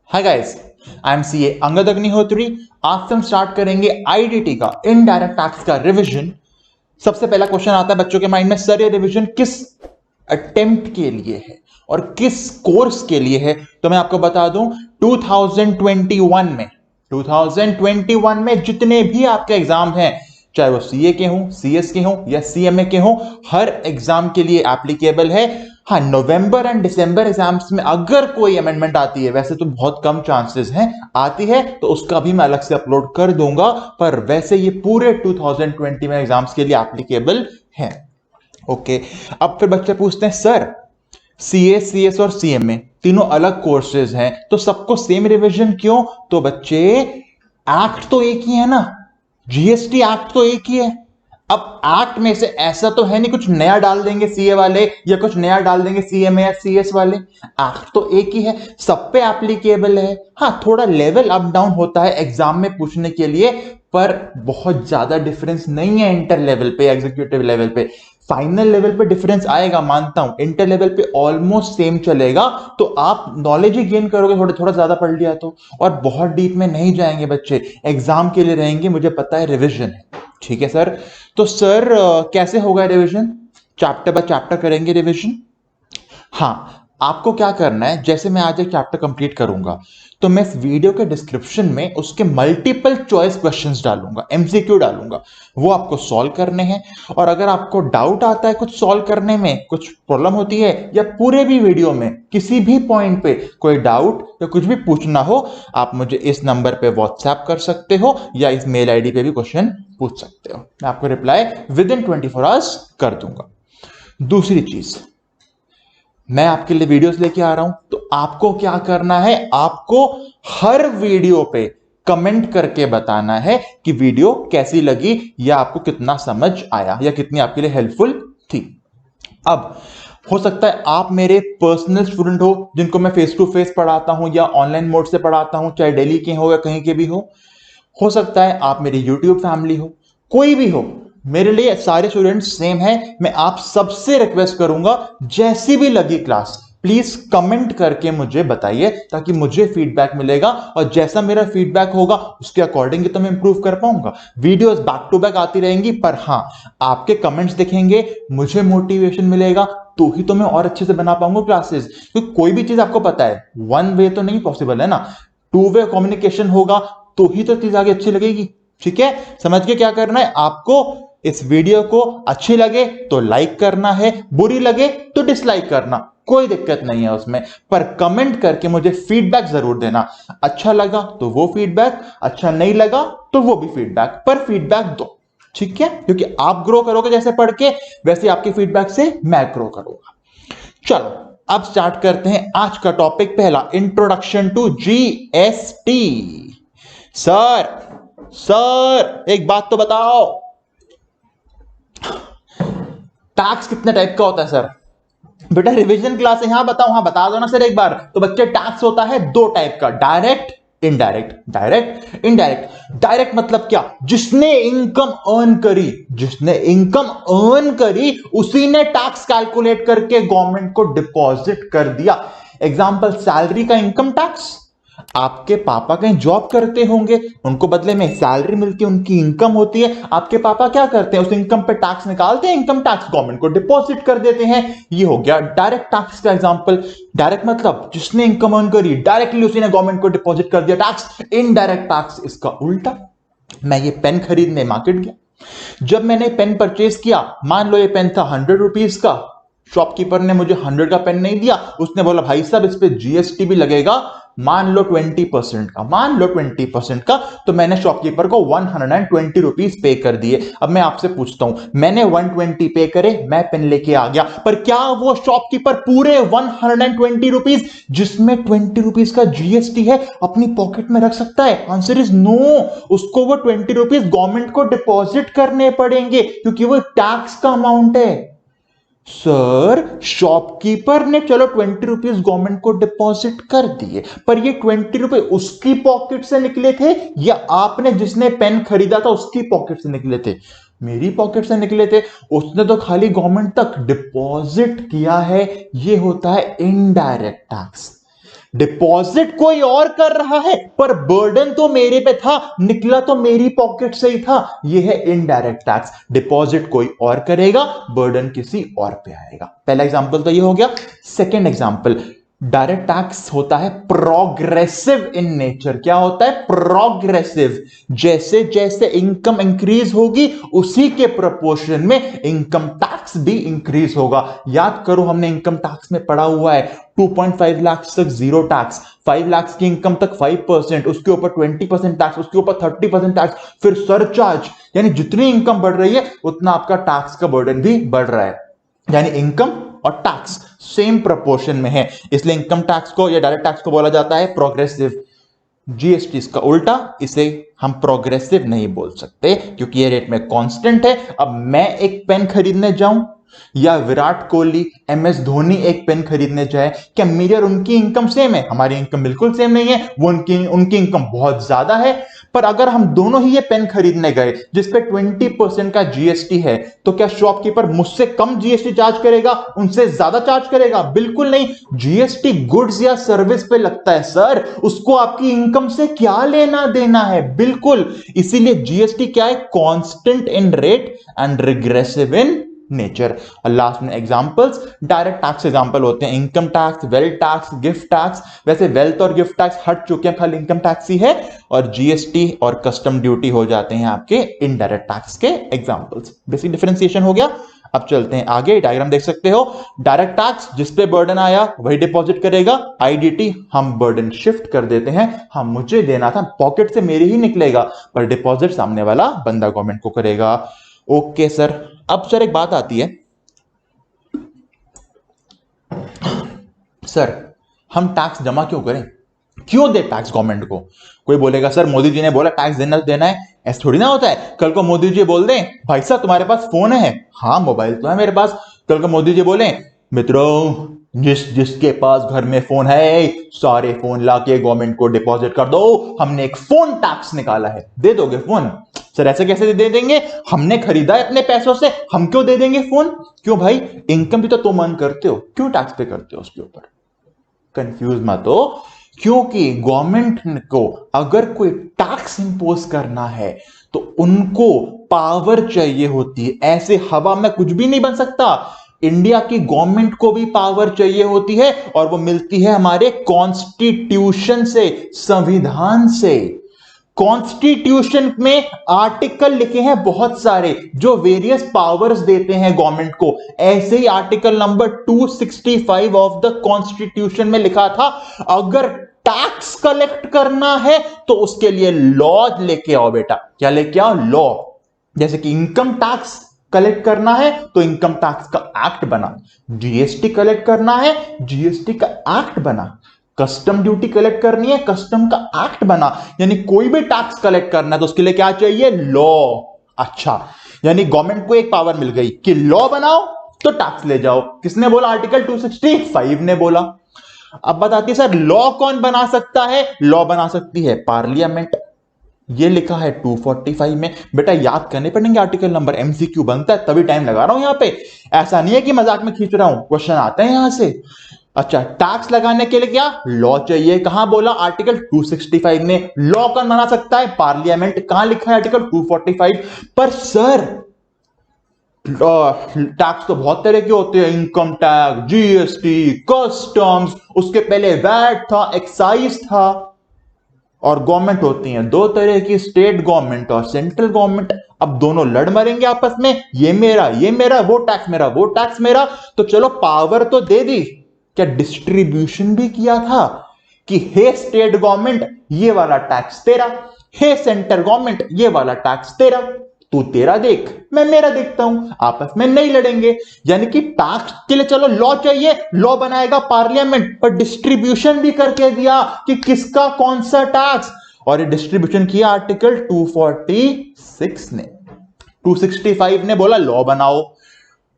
Hi guys, I am CA Angad Agnihotri. आज से हम स्टार्ट करेंगे आईडीटी का इनडायरेक्ट टैक्स का रिवीजन। सबसे पहला क्वेश्चन आता है बच्चों के माइंड में, सर ये रिवीजन किस अटेम्प्ट के लिए है और किस कोर्स के लिए है? तो मैं आपको बता दूं 2021 में जितने भी आपके एग्जाम हैं, चाहे वो सीए के हों, सीएस के हों या सीएमए के हों, हर एग्जाम के लिए एप्लीकेबल है। हाँ, नवंबर एंड दिसंबर एग्जाम्स में अगर कोई अमेंडमेंट आती है, वैसे तो बहुत कम चांसेस हैं, आती है तो उसका भी मैं अलग से अपलोड कर दूंगा, पर वैसे ये पूरे 2020 में एग्जाम्स के लिए एप्लीकेबल है। ओके, अब फिर बच्चे पूछते हैं, सर सीए, सीएस और सीएमए तीनों अलग कोर्सेज हैं, तो सबको सेम रिवीजन क्यों? तो बच्चे एक्ट तो एक ही है ना, जीएसटी एक्ट तो एक ही है। अब एक्ट में से ऐसा तो है नहीं कुछ नया डाल देंगे सीए वाले या कुछ नया डाल देंगे सीएमए या सीएस वाले। एक्ट तो एक ही है, सब पे एप्लीकेबल है। हाँ, थोड़ा लेवल अप डाउन होता है एग्जाम में पूछने के लिए, पर बहुत ज्यादा डिफरेंस नहीं है इंटर लेवल पे, एग्जीक्यूटिव लेवल पे। फाइनल लेवल पे डिफरेंस आएगा, मानता हूं। इंटर लेवल पे ऑलमोस्ट सेम चलेगा, तो आप नॉलेज ही गेन करोगे थोड़ा थोड़ा ज्यादा पढ़ लिया तो। और बहुत डीप में नहीं जाएंगे बच्चे, एग्जाम के लिए रहेंगे, मुझे पता है रिविजन है। ठीक है सर। तो सर कैसे होगा रिवीजन? चैप्टर बाय चैप्टर करेंगे रिवीजन। हाँ, आपको क्या करना है, जैसे मैं आज एक चैप्टर कंप्लीट करूंगा तो मैं इस वीडियो के डिस्क्रिप्शन में उसके मल्टीपल चॉइस क्वेश्चंस डालूंगा, एमसीक्यू डालूंगा, वो आपको सॉल्व करने हैं। और अगर आपको डाउट आता है कुछ सॉल्व करने में, कुछ प्रॉब्लम होती है, या पूरे भी वीडियो में किसी भी पॉइंट पे कोई डाउट या कुछ भी पूछना हो, आप मुझे इस नंबर पे व्हाट्सएप कर सकते हो या इस मेल आईडी पे भी क्वेश्चन पूछ सकते हो। मैं आपको रिप्लाई विद इन 24 आवर्स कर दूंगा। दूसरी चीज, मैं आपके लिए वीडियोस लेके आ रहा हूं, तो आपको क्या करना है, आपको हर वीडियो पे कमेंट करके बताना है कि वीडियो कैसी लगी या आपको कितना समझ आया या कितनी आपके लिए हेल्पफुल थी। अब हो सकता है आप मेरे पर्सनल स्टूडेंट हो, जिनको मैं फेस टू फेस पढ़ाता हूं या ऑनलाइन मोड से पढ़ाता हूं, चाहे दिल्ली के हो या कहीं के भी हो सकता है आप मेरी यूट्यूब फैमिली हो, कोई भी हो, मेरे लिए सारे स्टूडेंट्स सेम है। मैं आप सबसे रिक्वेस्ट करूंगा, जैसी भी लगी क्लास प्लीज कमेंट करके मुझे बताइए, ताकि मुझे फीडबैक मिलेगा और जैसा मेरा फीडबैक होगा उसके अकॉर्डिंग तो मैं इंप्रूव कर पाऊंगा। वीडियोस बैक टू बैक आती रहेंगी, पर हाँ, आपके कमेंट्स दिखेंगे, मुझे मोटिवेशन मिलेगा, तो ही तो मैं और अच्छे से बना पाऊंगा क्लासेस। क्योंकि कोई भी चीज आपको पता है, वन वे तो नहीं पॉसिबल है ना, टू वे कम्युनिकेशन होगा तो ही तो चीज आगे अच्छी लगेगी। ठीक है, समझ के क्या करना है आपको, इस वीडियो को अच्छी लगे तो लाइक करना है, बुरी लगे तो डिसलाइक करना, कोई दिक्कत नहीं है उसमें, पर कमेंट करके मुझे फीडबैक जरूर देना। अच्छा लगा तो वो फीडबैक, अच्छा नहीं लगा तो वो भी फीडबैक, पर फीडबैक दो। ठीक है, क्योंकि आप ग्रो करोगे जैसे पढ़ के, वैसे आपके फीडबैक से मैं ग्रो करूंगा। चलो अब स्टार्ट करते हैं आज का टॉपिक। पहला, introduction to GST. Sir sir एक बात तो बताओ, टैक्स कितने टाइप का होता है सर? बेटा रिवीजन क्लास है, यहां बताओ, हाँ बता दो ना सर एक बार। तो बच्चे टैक्स होता है दो टाइप का, direct indirect. Direct indirect. Direct मतलब क्या? जिसने इनकम अर्न करी, जिसने इनकम अर्न करी उसी ने टैक्स कैलकुलेट करके गवर्नमेंट को डिपॉजिट कर दिया। एग्जांपल, सैलरी का इनकम टैक्स। आपके पापा कहीं जॉब करते होंगे, उनको बदले में सैलरी मिलती है, उनकी इनकम होती है, आपके पापा क्या करते हैं, उस इनकम पे टैक्स निकालते हैं, इनकम टैक्स गवर्नमेंट को डिपॉजिट कर देते हैं। ये हो गया डायरेक्ट टैक्स का एग्जांपल। डायरेक्ट मतलब जिसने इनकम अर्न करी, डायरेक्टली उसी ने गवर्नमेंट को डिपॉजिट कर दिया टैक्स। इनडायरेक्ट टैक्स इसका उल्टा। मैं ये पेन खरीदने मार्केट गया, जब मैंने पेन परचेज किया, मान लो ये पेन था 100 रुपीज का, शॉपकीपर ने मुझे 100 का पेन नहीं दिया, उसने बोला भाई साहब इस पे जीएसटी भी लगेगा, मान लो 20% का, मान लो 20% का। तो मैंने शॉपकीपर को 120 रुपीज पे कर दिए। अब मैं आपसे पूछता हूं, मैंने 120 पे करे, मैं पेन लेके आ गया, पर क्या वो शॉपकीपर पूरे 120 रुपीज, जिसमें 20 रुपीज का जीएसटी है, अपनी पॉकेट में रख सकता है? Answer is no. उसको वो 20 रुपीज गवर्नमेंट को डिपॉजिट करने पड़ेंगे, क्योंकि वो टैक्स का अमाउंट है। सर शॉपकीपर ने चलो 20 रुपीज गवर्नमेंट को डिपॉजिट कर दिए, पर ये 20 रुपए उसकी पॉकेट से निकले थे या आपने जिसने पेन खरीदा था उसकी पॉकेट से निकले थे? मेरी पॉकेट से निकले थे। उसने तो खाली गवर्नमेंट तक डिपॉजिट किया है। ये होता है इनडायरेक्ट टैक्स। डिपॉजिट कोई और कर रहा है पर बर्डन तो मेरे पे था, निकला तो मेरी पॉकेट से ही था। यह है इनडायरेक्ट टैक्स। डिपॉजिट कोई और करेगा, बर्डन किसी और पे आएगा। पहला एग्जांपल तो ये हो गया। सेकंड एग्जांपल, डायरेक्ट टैक्स होता है प्रोग्रेसिव इन नेचर। क्या होता है? प्रोग्रेसिव। जैसे जैसे इनकम इंक्रीज होगी उसी के प्रोपोर्शन में इनकम टैक्स भी इंक्रीज होगा। याद करो, हमने इनकम टैक्स में पढ़ा हुआ है 2.5 लाख तक जीरो टैक्स, 5 लाख की इनकम तक 5%, उसके ऊपर 20% टैक्स, उसके ऊपर 30% टैक्स, फिर सरचार्ज। यानी जितनी इनकम बढ़ रही है उतना आपका टैक्स का बर्डन भी बढ़ रहा है। यानी इनकम और टैक्स सेम प्रोपोर्शन में है, इसलिए इनकम टैक्स को या डायरेक्ट टैक्स को बोला जाता है प्रोग्रेसिव। जीएसटी इसका उल्टा, इसे हम प्रोग्रेसिव नहीं बोल सकते क्योंकि ये रेट में कांस्टेंट है। अब मैं एक पेन खरीदने जाऊं या विराट कोहली, एमएस धोनी एक पेन खरीदने जाए, क्या मेरी और उनकी इनकम सेम है? हमारी इनकम बिल्कुल सेम नहीं है। वो उनकी इनकम बहुत ज्यादा है। पर अगर हम दोनों ही ये पेन खरीदने गए जिसपे 20% का जीएसटी है, तो क्या शॉपकीपर मुझसे कम जीएसटी चार्ज करेगा, उनसे ज्यादा चार्ज करेगा? बिल्कुल नहीं। जीएसटी गुड्स या सर्विस पे लगता है सर, उसको आपकी इनकम से क्या लेना देना है? बिल्कुल। इसीलिए जीएसटी क्या है? Constant in rate and regressive in nature. और लास्ट में एग्जांपल्स, डायरेक्ट टैक्स एग्जांपल होते हैं income tax, wealth tax, gift tax. वैसे वेल्थ और गिफ्ट टैक्स हट चुके हैं, खाली इनकम टैक्स ही है, और जीएसटी और कस्टम ड्यूटी हो जाते हैं आपके इनडायरेक्ट टैक्स के एग्जांपल्स। बेसिक डिफरेंशिएशन हो गया। अब चलते हैं आगे। डायग्राम देख सकते हो। डायरेक्ट टैक्स, जिस पे बर्डन आया वही डिपॉजिट करेगा। आईडीटी, हम बर्डन शिफ्ट कर देते हैं। हाँ, मुझे देना था, पॉकेट से मेरे ही निकलेगा, पर डिपॉजिट सामने वाला बंदा गवर्नमेंट को करेगा। Okay sir. अब सर एक बात आती है, सर हम टैक्स जमा क्यों करें, क्यों दे टैक्स गवर्नमेंट को? कोई बोलेगा सर मोदी जी ने बोला टैक्स देना है, ऐसा थोड़ी ना होता है। कल को मोदी जी बोल दें भाई साहब तुम्हारे पास फोन है, हाँ मोबाइल तो है मेरे पास। कल को मोदी जी बोले मित्रों जिसके पास घर में फोन है सारे फोन लाके गवर्नमेंट को डिपॉजिट कर दो, हमने एक फोन टैक्स निकाला है, दे दोगे फोन? सर ऐसे कैसे दे देंगे, हमने खरीदा है अपने पैसों से, हम क्यों दे देंगे फोन? क्यों भाई, इनकम भी तो तुम अर्न करते हो, क्यों टैक्स पे करते हो उसके ऊपर? कंफ्यूज मत हो, क्योंकि गवर्नमेंट को अगर कोई टैक्स इंपोज करना है तो उनको पावर चाहिए होती है। ऐसे हवा में कुछ भी नहीं बन सकता। इंडिया की गवर्नमेंट को भी पावर चाहिए होती है और वो मिलती है हमारे कॉन्स्टिट्यूशन से, संविधान से। कॉन्स्टिट्यूशन में आर्टिकल लिखे हैं बहुत सारे जो वेरियस पावर्स देते हैं गवर्नमेंट को। ऐसे ही article number 265 of the constitution में लिखा था अगर टैक्स कलेक्ट करना है तो उसके लिए लॉ लेके आओ बेटा। क्या लेके आओ? लॉ। जैसे कि इनकम टैक्स कलेक्ट करना है तो इनकम टैक्स का एक्ट बना, जीएसटी कलेक्ट करना है जीएसटी का एक्ट बना, कस्टम ड्यूटी कलेक्ट करनी है कस्टम का एक्ट बना। यानी कोई भी टैक्स कलेक्ट करना है तो उसके लिए क्या चाहिए? लॉ। अच्छा, यानी गवर्नमेंट को एक पावर मिल गई कि लॉ बनाओ तो टैक्स ले जाओ। किसने बोला? आर्टिकल 265 ने बोला। अब बताती है सर लॉ कौन बना सकता है? लॉ बना सकती है पार्लियामेंट। ये लिखा है 245 में। बेटा याद करने पड़ेंगे आर्टिकल नंबर, एमसीक्यू बनता है तभी टाइम लगा रहा हूं यहां पे, ऐसा नहीं है कि मजाक में खींच रहा हूं, क्वेश्चन आते हैं यहां से। अच्छा, टैक्स लगाने के लिए क्या? लॉ चाहिए। कहां बोला? आर्टिकल 265 में। लॉ कौन बना सकता है? पार्लियामेंट। कहां लिखा है? आर्टिकल 245। पर सर टैक्स तो बहुत तरह के होते हैं, इनकम टैक्स, जीएसटी, कस्टम्स, उसके पहले वैट था, एक्साइज था, और गवर्नमेंट होती हैं दो तरह की, स्टेट गवर्नमेंट और सेंट्रल गवर्नमेंट। अब दोनों लड़ मरेंगे आपस में, ये मेरा, वो टैक्स मेरा, वो टैक्स मेरा। तो चलो पावर तो दे दी, क्या डिस्ट्रीब्यूशन भी किया था कि हे स्टेट गवर्नमेंट ये वाला टैक्स तेरा, हे सेंटर गवर्नमेंट ये वाला टैक्स तेरा, तू तेरा देख मैं मेरा देखता हूं, आपस में नहीं लड़ेंगे। यानी कि टैक्स के लिए चलो लॉ चाहिए, लॉ बनाएगा पार्लियामेंट, पर डिस्ट्रीब्यूशन भी करके दिया कि किसका कौन सा टैक्स, और ये डिस्ट्रीब्यूशन किया आर्टिकल 246 ने। 265 ने बोला लॉ बनाओ,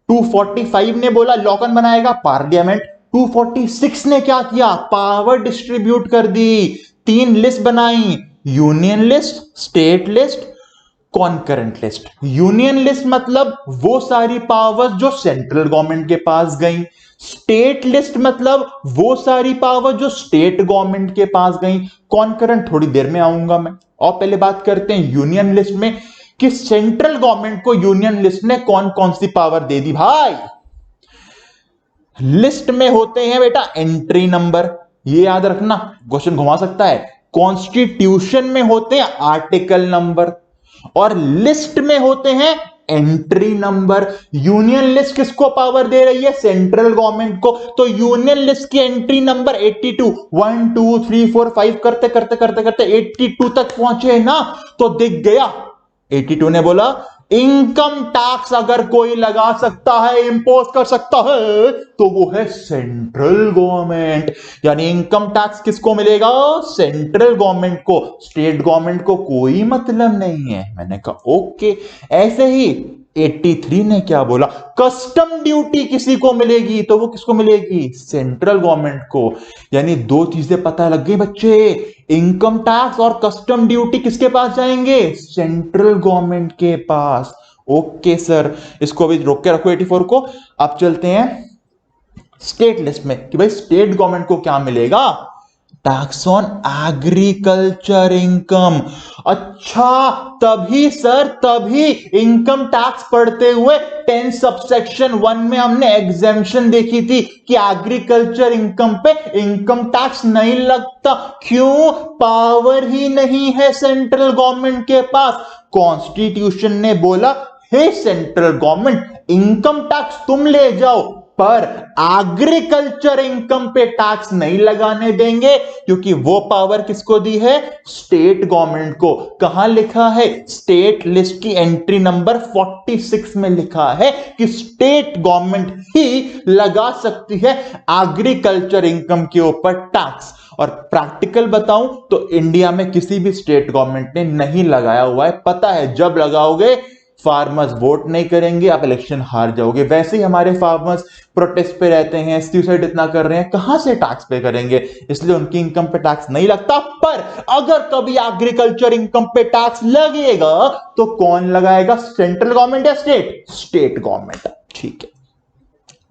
245 ने बोला लॉ कौन बनाएगा? पार्लियामेंट। 246 ने क्या किया? पावर डिस्ट्रीब्यूट कर दी, 3 लिस्ट बनाई, union list, state list concurrent list. Union list मतलब वो सारी पावर्स जो सेंट्रल गवर्नमेंट के पास गई। स्टेट लिस्ट मतलब वो सारी पावर जो स्टेट गवर्नमेंट के पास गई। कॉन्करेंट थोड़ी देर में आऊंगा मैं। और पहले बात करते हैं यूनियन लिस्ट में कि सेंट्रल गवर्नमेंट को यूनियन लिस्ट ने कौन कौन सी पावर दे दी भाई। लिस्ट में होते हैं बेटा एंट्री नंबर, ये याद रखना, क्वेश्चन घुमा सकता है। कॉन्स्टिट्यूशन में होते हैं आर्टिकल नंबर, और लिस्ट में होते हैं एंट्री नंबर। यूनियन लिस्ट किसको पावर दे रही है? सेंट्रल गवर्नमेंट को। तो यूनियन लिस्ट की एंट्री नंबर 82, 1 2 3 4 5 करते करते करते करते 82 तक पहुंचे ना, तो दिख गया 82 ने बोला इनकम टैक्स अगर कोई लगा सकता है, इंपोज कर सकता है, तो वो है सेंट्रल गवर्नमेंट। यानी इनकम टैक्स किसको मिलेगा? सेंट्रल गवर्नमेंट को। स्टेट गवर्नमेंट को कोई मतलब नहीं है। मैंने कहा ओके। ऐसे ही 83 ने क्या बोला? कस्टम ड्यूटी किसी को मिलेगी, तो वो किसको मिलेगी? सेंट्रल गवर्नमेंट को। यानी दो चीजें पता लग गई बच्चे, इनकम टैक्स और कस्टम ड्यूटी किसके पास जाएंगे? सेंट्रल गवर्नमेंट के पास। ओके सर, इसको अभी रोक के रखो 84 को। अब चलते हैं स्टेट लिस्ट में कि भाई स्टेट गवर्नमेंट को क्या मिलेगा? Tax on agriculture income. अच्छा, तभी सर, तभी इनकम टैक्स पढ़ते हुए 10 सबसेक्शन 1 में हमने एग्जेम्पशन देखी थी कि एग्रीकल्चर इनकम पे इनकम टैक्स नहीं लगता। क्यों? पावर ही नहीं है सेंट्रल गवर्नमेंट के पास। कॉन्स्टिट्यूशन ने बोला हे सेंट्रल गवर्नमेंट, इनकम टैक्स तुम ले जाओ, पर एग्रीकल्चर इनकम पे टैक्स नहीं लगाने देंगे, क्योंकि वो पावर किसको दी है? स्टेट गवर्नमेंट को। कहां लिखा है? स्टेट लिस्ट की एंट्री नंबर 46 में लिखा है कि स्टेट गवर्नमेंट ही लगा सकती है एग्रीकल्चर इनकम के ऊपर टैक्स। और प्रैक्टिकल बताऊं तो इंडिया में किसी भी स्टेट गवर्नमेंट ने नहीं लगाया हुआ है। पता है जब लगाओगे फार्मर्स वोट नहीं करेंगे, आप इलेक्शन हार जाओगे। वैसे ही हमारे फार्मर्स प्रोटेस्ट पे रहते हैं, सुसाइड इतना कर रहे हैं, कहां से टैक्स पे करेंगे? इसलिए उनकी इनकम पे टैक्स नहीं लगता। पर अगर कभी एग्रीकल्चर इनकम पे टैक्स लगेगा तो कौन लगाएगा? सेंट्रल गवर्नमेंट या स्टेट? State government. ठीक है,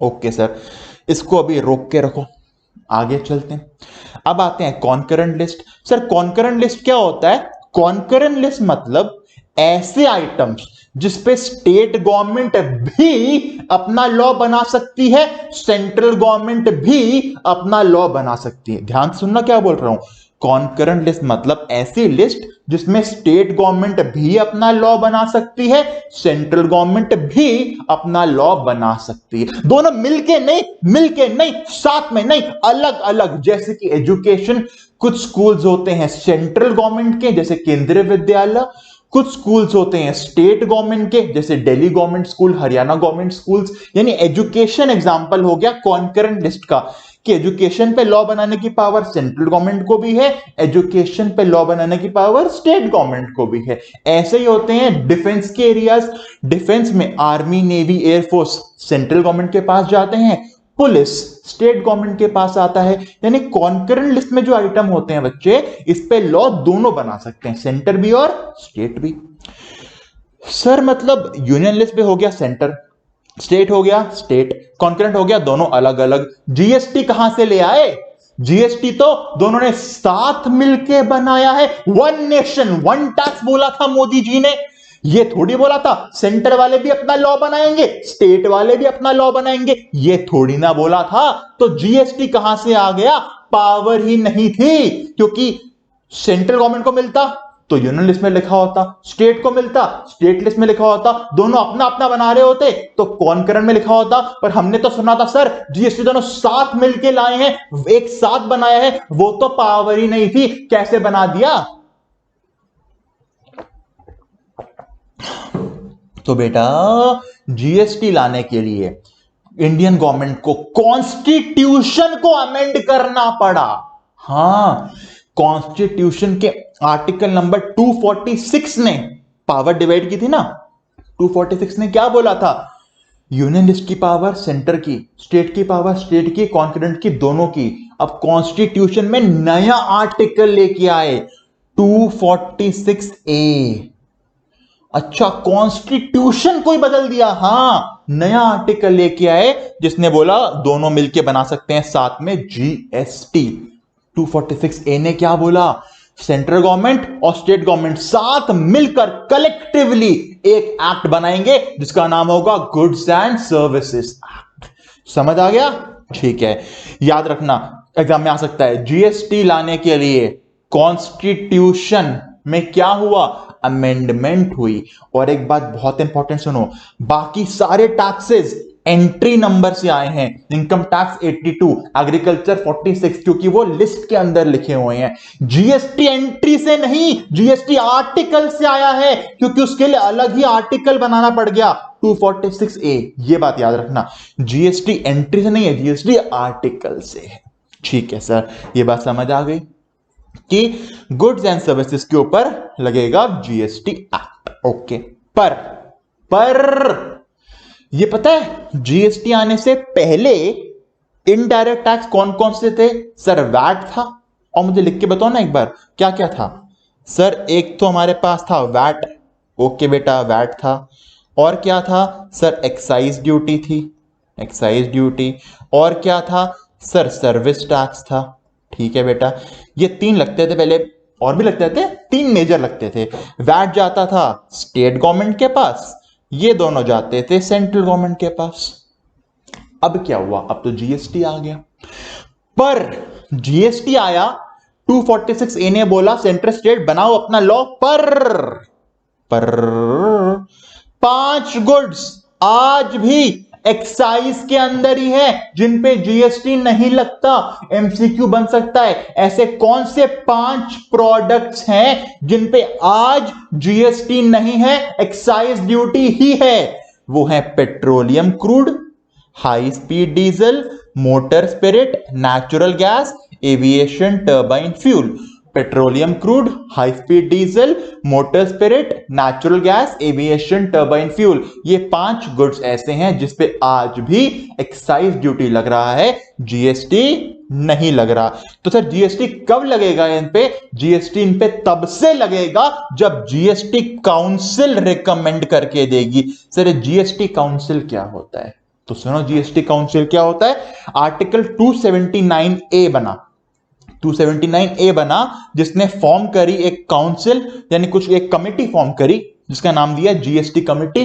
ओके सर, इसको अभी रोक के रखो, आगे चलते हैं। अब आते हैं concurrent list. Sir concurrent list क्या होता है? कॉन्करेंट लिस्ट मतलब ऐसे आइटम्स जिसपे स्टेट गवर्नमेंट भी अपना लॉ बना सकती है, सेंट्रल गवर्नमेंट भी अपना लॉ बना सकती है। ध्यान सुनना क्या बोल रहा हूं। कॉन्करेंट लिस्ट मतलब ऐसी लिस्ट जिसमें स्टेट गवर्नमेंट भी अपना लॉ बना सकती है, सेंट्रल गवर्नमेंट भी अपना लॉ बना सकती है। दोनों मिलके नहीं, साथ में नहीं, अलग अलग। जैसे कि एजुकेशन, कुछ स्कूल्स होते हैं सेंट्रल गवर्नमेंट के जैसे केंद्रीय विद्यालय, कुछ स्कूल्स होते हैं स्टेट गवर्नमेंट के जैसे Delhi government school, Haryana government schools. यानी एजुकेशन एग्जांपल हो गया कॉन्करेंट लिस्ट का, कि एजुकेशन पे लॉ बनाने की पावर सेंट्रल गवर्नमेंट को भी है, एजुकेशन पे लॉ बनाने की पावर स्टेट गवर्नमेंट को भी है। ऐसे ही होते हैं डिफेंस के एरियाज। डिफेंस में army, navy, air force central government के पास जाते हैं, पुलिस स्टेट गवर्नमेंट के पास आता है। यानी कॉन्करेंट लिस्ट में जो आइटम होते हैं बच्चे, इस पे लॉ दोनों बना सकते हैं, सेंटर भी और स्टेट भी। सर मतलब यूनियन लिस्ट पे हो गया सेंटर, स्टेट हो गया स्टेट, कॉन्करेंट हो गया दोनों अलग अलग। जीएसटी कहां से ले आए? जीएसटी तो दोनों ने साथ मिलके बनाया है। वन नेशन वन टैक्स बोला था मोदी जी ने, ये थोड़ी बोला था सेंटर वाले भी अपना लॉ बनाएंगे, स्टेट वाले भी अपना लॉ बनाएंगे, ये थोड़ी ना बोला था। तो जीएसटी कहां से आ गया? पावर ही नहीं थी, क्योंकि सेंट्रल गवर्नमेंट को मिलता तो यूनियन लिस्ट में लिखा होता, स्टेट को मिलता स्टेट लिस्ट में लिखा होता, दोनों अपना अपना बना रहे होते तो कॉन्करेंट में लिखा होता। पर हमने तो सुना था सर जीएसटी दोनों साथ मिलके लाए हैं, एक साथ बनाया है, वो तो पावर ही नहीं थी, कैसे बना दिया? तो बेटा जीएसटी लाने के लिए इंडियन गवर्नमेंट को कॉन्स्टिट्यूशन को अमेंड करना पड़ा। हां, कॉन्स्टिट्यूशन के आर्टिकल नंबर 246 ने पावर डिवाइड की थी ना। 246 ने क्या बोला था? यूनियन लिस्ट की पावर सेंटर की, स्टेट की पावर स्टेट की, कॉन्करेंट की, दोनों की। अब कॉन्स्टिट्यूशन में नया आर्टिकल लेके आए 246A, अच्छा, कॉन्स्टिट्यूशन कोई बदल दिया। हाँ, नया आर्टिकल लेके आए जिसने बोला दोनों मिलके बना सकते हैं साथ में जीएसटी। 246A ने क्या बोला, सेंट्रल गवर्नमेंट और स्टेट गवर्नमेंट साथ मिलकर कलेक्टिवली एक एक्ट बनाएंगे जिसका नाम होगा गुड्स एंड सर्विसेज एक्ट। समझ आ गया? ठीक है, याद रखना एग्जाम में आ सकता है। जीएसटी लाने के लिए कॉन्स्टिट्यूशन में क्या हुआ, अमेंडमेंट हुई। और एक बात बहुत इंपॉर्टेंट सुनो, बाकी सारे टैक्सेस एंट्री नंबर से आए हैं। इनकम टैक्स 82, एग्रीकल्चर 46, क्योंकि वो लिस्ट के अंदर लिखे हुए हैं। जीएसटी एंट्री से नहीं, जीएसटी आर्टिकल से आया है, क्योंकि उसके लिए अलग ही आर्टिकल बनाना पड़ गया 246A। ये बात याद रखना, जीएसटी एंट्री से नहीं है, जीएसटी आर्टिकल से है। ठीक है सर, ये बात समझ आ गई कि गुड्स एंड सर्विसेज के ऊपर लगेगा जीएसटी एक्ट। ओके, पर ये पता है जीएसटी आने से पहले इनडायरेक्ट टैक्स कौन कौन से थे? सर वैट था, और मुझे लिख के बताओ ना एक बार क्या क्या था। सर एक तो हमारे पास था वैट, ओके बेटा वैट था। और क्या था सर? एक्साइज ड्यूटी थी, एक्साइज ड्यूटी। और क्या था सर? सर्विस टैक्स था। ठीक है बेटा, ये तीन लगते थे पहले, और भी लगते थे, तीन मेजर लगते थे। वैट जाता था स्टेट गवर्नमेंट के पास, ये दोनों जाते थे सेंट्रल गवर्नमेंट के पास। अब क्या हुआ, अब तो जीएसटी आ गया। पर जीएसटी आया, 246A ने बोला सेंट्रल स्टेट बनाओ अपना लॉ, पर 5 गुड्स आज भी एक्साइज के अंदर ही है जिन पे जीएसटी नहीं लगता। एमसीक्यू बन सकता है, ऐसे कौन से 5 प्रोडक्ट्स हैं जिन पे आज जीएसटी नहीं है, एक्साइज ड्यूटी ही है? वो है petroleum crude, high speed diesel, motor spirit, natural gas, aviation turbine fuel. Petroleum crude, high speed diesel, motor spirit, natural gas, aviation turbine fuel, ये 5 गुड्स ऐसे हैं जिस पे आज भी एक्साइज ड्यूटी लग रहा है, जीएसटी नहीं लग रहा। तो सर जीएसटी कब लगेगा इन पे? जीएसटी इन पे तब से लगेगा जब जीएसटी काउंसिल रिकमेंड करके देगी। सर जीएसटी काउंसिल क्या होता है? तो सुनो, जीएसटी काउंसिल क्या होता है। आर्टिकल 279A बना, 279A बना, जिसने फॉर्म करी एक काउंसिल, यानी कुछ एक कमेटी फॉर्म करी जिसका नाम दिया जीएसटी कमेटी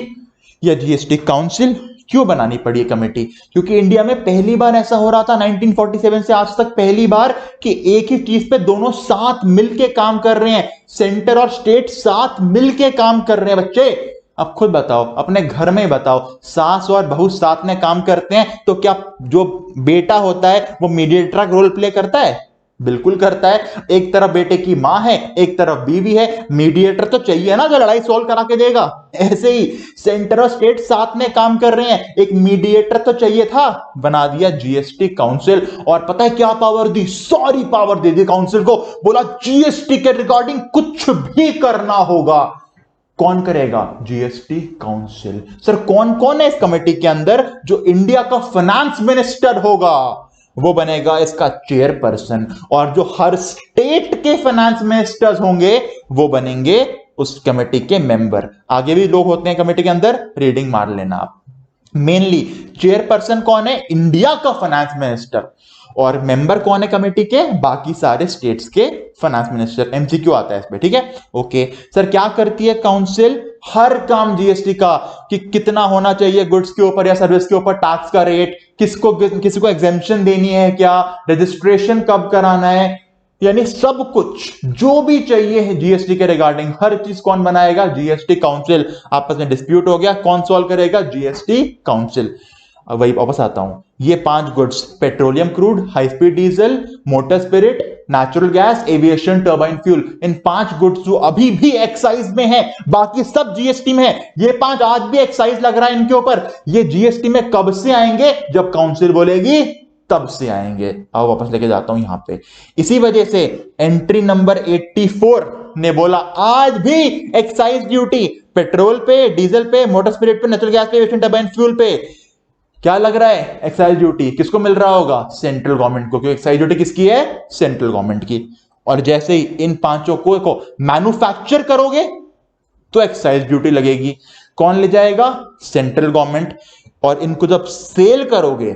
या जीएसटी काउंसिल। क्यों बनानी पड़ी ये कमेटी? क्योंकि इंडिया में पहली बार ऐसा हो रहा था 1947 से आज तक पहली बार कि एक ही चीज पे दोनों साथ मिलके काम कर रहे हैं, सेंटर और स्टेट साथ मिलके काम कर रहे हैं। बच्चे अब खुद बताओ, अपने घर में बताओ, सास और बहू साथ में काम करते हैं तो क्या जो बेटा होता है वो मीडिएटर का रोल प्ले करता है? बिल्कुल करता है। एक तरफ बेटे की मां है, एक तरफ बीवी है, मीडिएटर तो चाहिए ना जो लड़ाई सॉल्व करा के देगा। ऐसे ही सेंटर और स्टेट साथ में काम कर रहे हैं, एक मीडिएटर तो चाहिए था, बना दिया जीएसटी काउंसिल। और पता है क्या पावर दी? सारी पावर दे दी काउंसिल को, बोला जीएसटी के रिगार्डिंग कुछ भी करना होगा। कौन करेगा? GST council. सर कौन कौन है इस कमेटी के अंदर? जो इंडिया का फाइनेंस मिनिस्टर होगा वो बनेगा इसका चेयरपर्सन, और जो हर स्टेट के फाइनेंस मिनिस्टर्स होंगे वो बनेंगे उस कमेटी के मेंबर। आगे भी लोग होते हैं कमेटी के अंदर, रीडिंग मार लेना आप। मेनली चेयरपर्सन कौन है? इंडिया का फाइनेंस मिनिस्टर। और मेंबर कौन है कमेटी के? बाकी सारे स्टेट्स के फाइनेंस मिनिस्टर। एमसीक्यू आता है इसमें, ठीक है। ओके सर, क्या करती है काउंसिल? हर काम जीएसटी का, कि कितना होना चाहिए गुड्स के ऊपर या सर्विस के ऊपर टैक्स का रेट, किसी को एग्जेम्पशन देनी है क्या, रजिस्ट्रेशन कब कराना है, यानी सब कुछ जो भी चाहिए है जीएसटी के रिगार्डिंग, हर चीज कौन बनाएगा? GST council. आपस में डिस्प्यूट हो गया, कौन सॉल्व करेगा? GST council. अब वही वापस आता हूं, ये 5 goods, petroleum crude, high speed diesel, motor spirit, natural gas, aviation turbine fuel, इन 5 गुड्स जो अभी भी एक्साइज में है, बाकी सब जीएसटी में है, ये 5 आज भी एक्साइज लग रहा है इनके ऊपर। ये जीएसटी में कब से आएंगे? जब काउंसिल बोलेगी तब से आएंगे। अब वापस लेके जाता हूं यहां पे। इसी वजह से एंट्री नंबर 84 ने बोला आज भी एक्साइज ड्यूटी पेट्रोल पे, डीजल पे, मोटर स्पिरिट पे, नेचुरल गैस पे, एविएशन टर्बाइन फ्यूल पे क्या लग रहा है? Excise duty. किसको मिल रहा होगा? सेंट्रल गवर्नमेंट को, क्योंकि एक्साइज ड्यूटी किसकी है? सेंट्रल गवर्नमेंट की। और जैसे ही इन 5 को मैन्युफैक्चर करोगे तो एक्साइज ड्यूटी लगेगी। कौन ले जाएगा? Central government. और इनको जब सेल करोगे,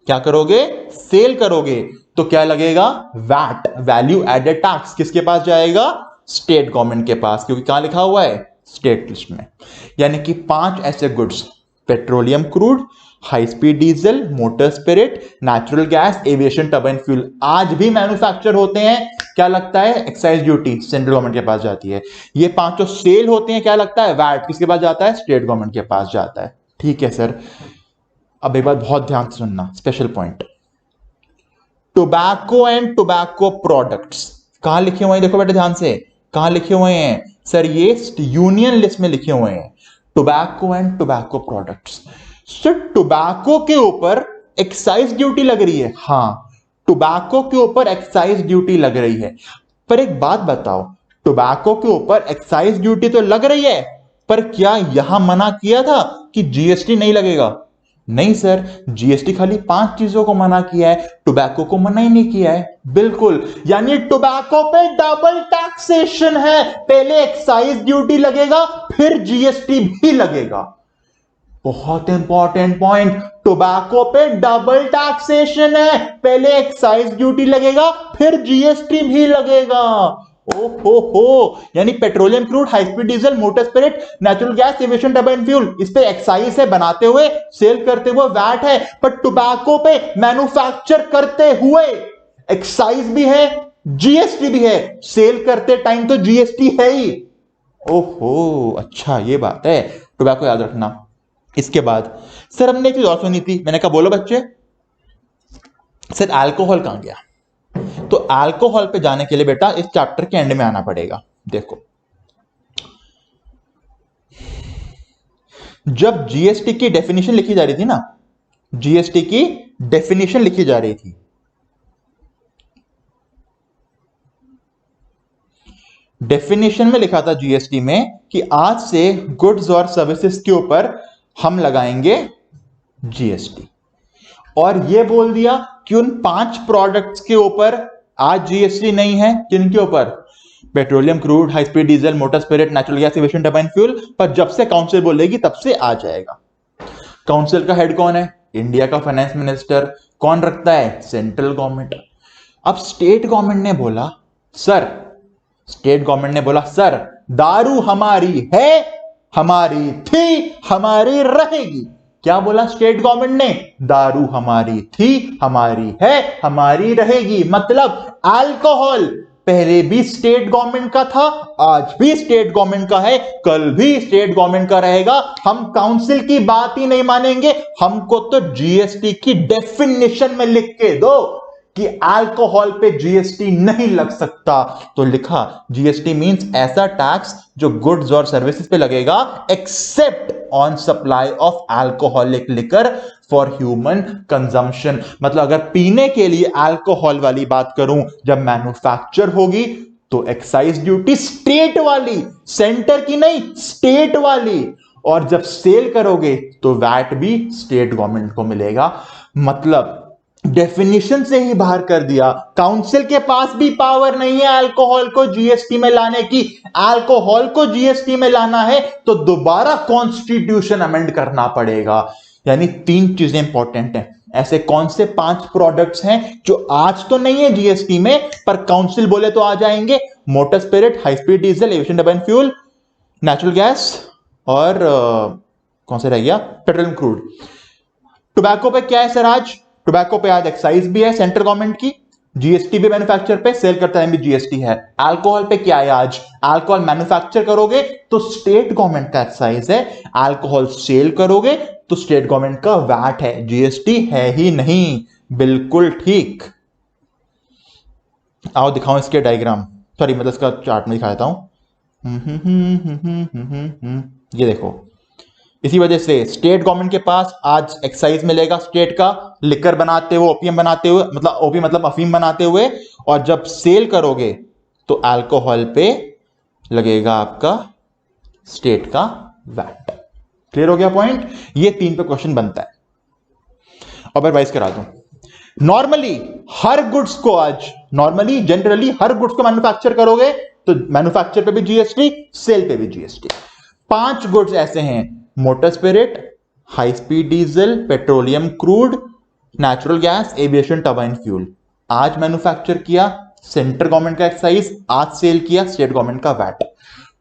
क्या करोगे? सेल करोगे, तो क्या लगेगा? VAT, value added tax. किसके पास जाएगा? स्टेट गवर्नमेंट के पास, क्योंकि कहां लिखा हुआ है? स्टेट लिस्ट में। यानी कि 5 ऐसे goods, petroleum crude, high speed diesel, motor spirit, natural gas, aviation turbine fuel, आज भी मैन्युफैक्चर होते हैं, क्या लगता है? एक्साइज ड्यूटी सेंट्रल गवर्नमेंट के पास जाती है। ये 5 सेल होते हैं, क्या लगता है? वैट किसके पास जाता है? स्टेट गवर्नमेंट के पास जाता है। ठीक है सर। अब एक बात बहुत ध्यान से सुनना, special point, tobacco and tobacco products कहां लिखे हुए हैं? देखो बेटे ध्यान से, कहां लिखे हुए हैं सर? ये यूनियन लिस्ट में लिखे हुए हैं, tobacco and tobacco products. Sir tobacco के ऊपर एक्साइज ड्यूटी लग रही है। हां, टोबैको के ऊपर एक्साइज ड्यूटी लग रही है, पर एक बात बताओ, टोबैको के ऊपर एक्साइज ड्यूटी तो लग रही है, पर क्या यहां मना किया था कि जीएसटी नहीं लगेगा? नहीं सर, जीएसटी खाली 5 चीजों को मना किया है, टोबैको को मना ही नहीं किया है। बिल्कुल, यानी टोबैको पे डबल टैक्सेशन है, पहले एक्साइज ड्यूटी लगेगा, फिर जीएसटी भी लगेगा। बहुत इंपॉर्टेंट पॉइंट, टोबैको पे डबल टैक्सेशन है, पहले एक्साइज ड्यूटी लगेगा, फिर जीएसटी भी लगेगा। हो, यानी petroleum crude, high speed diesel, motor spirit, natural gas, aviation turbine fuel, इस पे एक्साइज है, बनाते हुए सेल करते हुए वैट है, पर टोबैको पे मैन्युफैक्चर करते हुए एक्साइज भी है, जीएसटी भी है, सेल करते टाइम तो जीएसटी है ही। ओहो, अच्छा ये बात है, टोबैको याद रखना। इसके बाद सर हमने एक चीज और सुनी थी, मैंने कहा बोलो बच्चे। सर अल्कोहल कहां गया? तो अल्कोहल पे जाने के लिए बेटा इस चैप्टर के एंड में आना पड़ेगा। देखो, जब जीएसटी की डेफिनेशन लिखी जा रही थी ना, जीएसटी की डेफिनेशन लिखी जा रही थी, डेफिनेशन में लिखा था जीएसटी में कि आज से गुड्स और सर्विसेज के ऊपर हम लगाएंगे जीएसटी, और यह बोल दिया कि उन 5 प्रोडक्ट्स के ऊपर आज जीएसटी नहीं है। किनके ऊपर? Petroleum crude, high speed diesel, motor spirit, natural gas, aviation turbine fuel, पर जब से काउंसिल बोलेगी तब से आ जाएगा। काउंसिल का हेड कौन है? इंडिया का फाइनेंस मिनिस्टर। कौन रखता है? Central government. अब स्टेट गवर्नमेंट ने बोला सर, स्टेट गवर्नमेंट ने बोला सर, दारू हमारी है, हमारी थी, हमारी रहेगी। क्या बोला स्टेट गवर्नमेंट ने? दारू हमारी थी, हमारी है, हमारी रहेगी। मतलब अल्कोहल पहले भी स्टेट गवर्नमेंट का था, आज भी स्टेट गवर्नमेंट का है, कल भी स्टेट गवर्नमेंट का रहेगा। हम काउंसिल की बात ही नहीं मानेंगे, हमको तो जीएसटी की डेफिनेशन में लिख के दो कि अल्कोहल पे जीएसटी नहीं लग सकता। तो लिखा जीएसटी मींस ऐसा टैक्स जो गुड्स और सर्विसेज पे लगेगा except on supply of alcoholic liquor for human consumption. मतलब अगर पीने के लिए अल्कोहल वाली बात करूं, जब मैन्युफैक्चर होगी तो एक्साइज ड्यूटी स्टेट वाली, सेंटर की नहीं, स्टेट वाली, और जब सेल करोगे तो वैट भी स्टेट गवर्नमेंट को मिलेगा। मतलब डेफिनेशन से ही बाहर कर दिया, काउंसिल के पास भी पावर नहीं है अल्कोहल को जीएसटी में लाने की। अल्कोहल को जीएसटी में लाना है तो दोबारा कॉन्स्टिट्यूशन अमेंड करना पड़ेगा। यानी 3 चीजें इंपॉर्टेंट हैं। ऐसे कौन से 5 प्रोडक्ट्स हैं जो आज तो नहीं है जीएसटी में, पर काउंसिल बोले तो आ जाएंगे? Motor spirit, high speed diesel, aviation turbine fuel, natural gas, और कौन सा रह गया? Petroleum crude. टोबैको पे क्या है सर आज? टोबैको पे आज एक्साइज भी है सेंट्रल गवर्नमेंट की, जीएसटी भी मैन्युफैक्चर पे, सेल करते टाइम भी जीएसटी है। अल्कोहल पे क्या है आज? अल्कोहल मैन्युफैक्चर करोगे तो स्टेट गवर्नमेंट का एक्साइज है, अल्कोहल सेल करोगे तो स्टेट गवर्नमेंट का वैट है, जीएसटी है ही नहीं। बिल्कुल ठीक। आओ दिखाओ इसके डायग्राम, सॉरी मतलब इसका चार्ट में दिखा देता हूं। ये देखो, इसी वजह से स्टेट गवर्नमेंट के पास आज एक्साइज मिलेगा स्टेट का, लिकर बनाते हुए, ओपीएम बनाते हुए, मतलब ओपीएम मतलब अफीम बनाते हुए, और जब सेल करोगे तो अल्कोहल पे लगेगा आपका स्टेट का वैट। क्लियर हो गया पॉइंट? ये 3 पे क्वेश्चन बनता है। अब रिवाइज करा दूं, नॉर्मली हर गुड्स को आज, नॉर्मली जनरली हर गुड्स को मैन्युफैक्चर करोगे तो मैन्युफैक्चर पे भी जीएसटी, सेल पे भी जीएसटी। 5 गुड्स ऐसे हैं, motor spirit, high speed diesel, petroleum crude, natural gas, aviation turbine fuel. आज मैन्युफैक्चर किया, सेंट्रल गवर्नमेंट का एक्साइज, आज सेल किया, स्टेट गवर्नमेंट का वैट।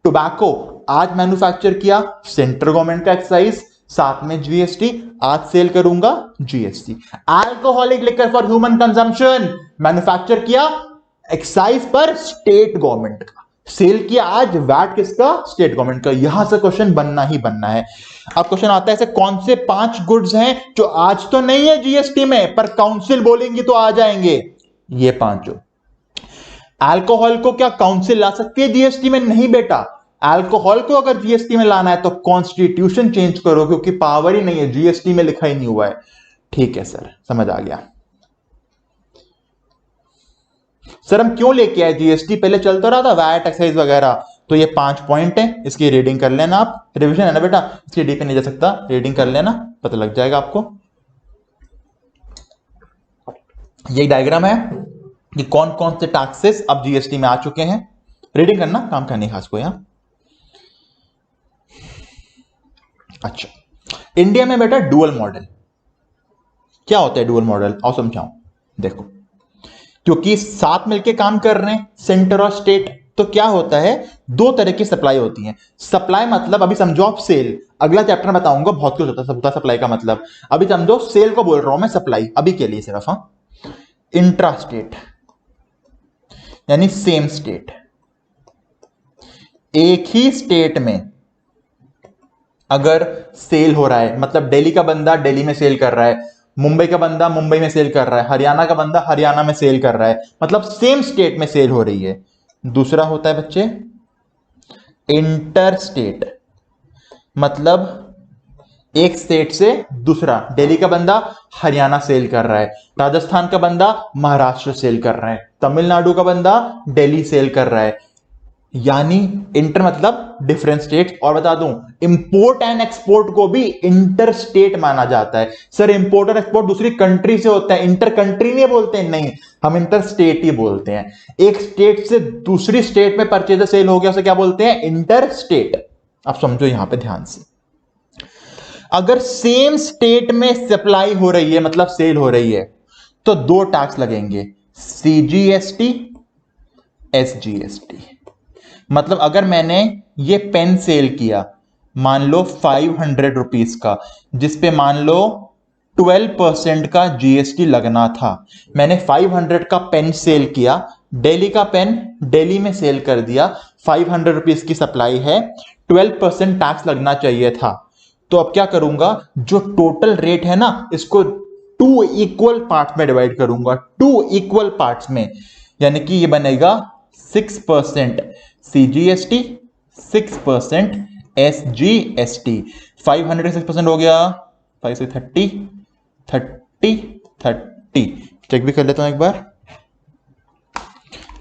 टोबैको आज मैन्युफैक्चर किया, सेंट्रल गवर्नमेंट का एक्साइज, साथ में जीएसटी, आज सेल करूंगा GST. Alcoholic liquor for human consumption manufacture किया, एक्साइज पर स्टेट गवर्नमेंट का, सेल किया आज, वैट किसका, स्टेट गवर्नमेंट का। यहां से क्वेश्चन बनना ही बनना है। अब क्वेश्चन आता है ऐसे कौन से 5 गुड्स हैं जो आज तो नहीं है जीएसटी में पर काउंसिल बोलेंगी तो आ जाएंगे। ये 5 अल्कोहल को क्या काउंसिल ला सकती है जीएसटी में? नहीं बेटा, अल्कोहल को अगर जीएसटी में लाना है तो कॉन्स्टिट्यूशन चेंज करो, क्योंकि पावर ही नहीं है, जीएसटी में लिखा ही नहीं हुआ है। ठीक है सर, समझ आ गया। सर हम क्यों लेके आए जीएसटी? पहले चल तो रहा था वैट, एक्साइज वगैरह। तो ये 5 पॉइंट है, इसकी रीडिंग कर लेना आप, रिवीजन है ना बेटा, इसकी डी पे नहीं जा सकता, रीडिंग कर लेना, पता लग जाएगा आपको। ये डायग्राम है कि कौन कौन से टैक्सेस अब जीएसटी में आ चुके हैं। रीडिंग करना, काम का नहीं खास को यहां। अच्छा, इंडिया में बेटा डुअल मॉडल क्या होता है? डुअल मॉडल आओ समझाऊं। देखो, क्योंकि साथ मिलके काम कर रहे हैं सेंटर और स्टेट, तो क्या होता है, 2 तरह की सप्लाई होती है। सप्लाई मतलब अभी समझो आप सेल, अगला चैप्टर में बताऊंगा बहुत कुछ होता है सप्लाई का मतलब। अभी समझो सेल को बोल रहा हूं मैं, सप्लाई अभी के लिए सिर्फ। हाँ, इंट्रा स्टेट यानी सेम स्टेट, एक ही स्टेट में अगर सेल हो रहा है, मतलब दिल्ली का बंदा दिल्ली में सेल कर रहा है, मुंबई का बंदा मुंबई में सेल कर रहा है, हरियाणा का बंदा हरियाणा में सेल कर रहा है, मतलब सेम स्टेट में सेल हो रही है। दूसरा होता है बच्चे इंटर स्टेट, मतलब एक स्टेट से दूसरा, दिल्ली का बंदा हरियाणा सेल कर रहा है, राजस्थान का बंदा महाराष्ट्र सेल कर रहा है, तमिलनाडु का बंदा दिल्ली सेल कर रहा है, यानी इंटर मतलब डिफरेंट स्टेट। और बता दूं, इंपोर्ट एंड एक्सपोर्ट को भी इंटर स्टेट माना जाता है। सर इंपोर्ट और एक्सपोर्ट दूसरी कंट्री से होता है, इंटर कंट्री नहीं बोलते हैं, नहीं, हम इंटर स्टेट ही बोलते हैं। एक स्टेट से दूसरी स्टेट में परचेज सेल हो गया, उसे क्या बोलते हैं? Inter state. अब समझो यहां पे ध्यान से, अगर सेम स्टेट में सप्लाई हो रही है, मतलब सेल हो रही है, तो 2 टैक्स लगेंगे, सीजीएसटी, एसजीएसटी। मतलब अगर मैंने ये पेन सेल किया, मान लो 500 रुपीज का, जिसपे मान लो 12% का जीएसटी लगना था, मैंने 500 का पेन सेल किया, दिल्ली का पेन दिल्ली में सेल कर दिया, 500 रुपीज की सप्लाई है, 12% टैक्स लगना चाहिए था। तो अब क्या करूंगा, जो टोटल रेट है ना, इसको 2 इक्वल पार्ट्स में डिवाइड करूंगा, 2 इक्वल पार्ट्स में, यानी कि ये बनेगा 6% सीजीएसटी, 6% एसजीएसटी। 500 6% हो गया, 5 से 30, 30, 30। चेक भी कर लेता हूं एक बार,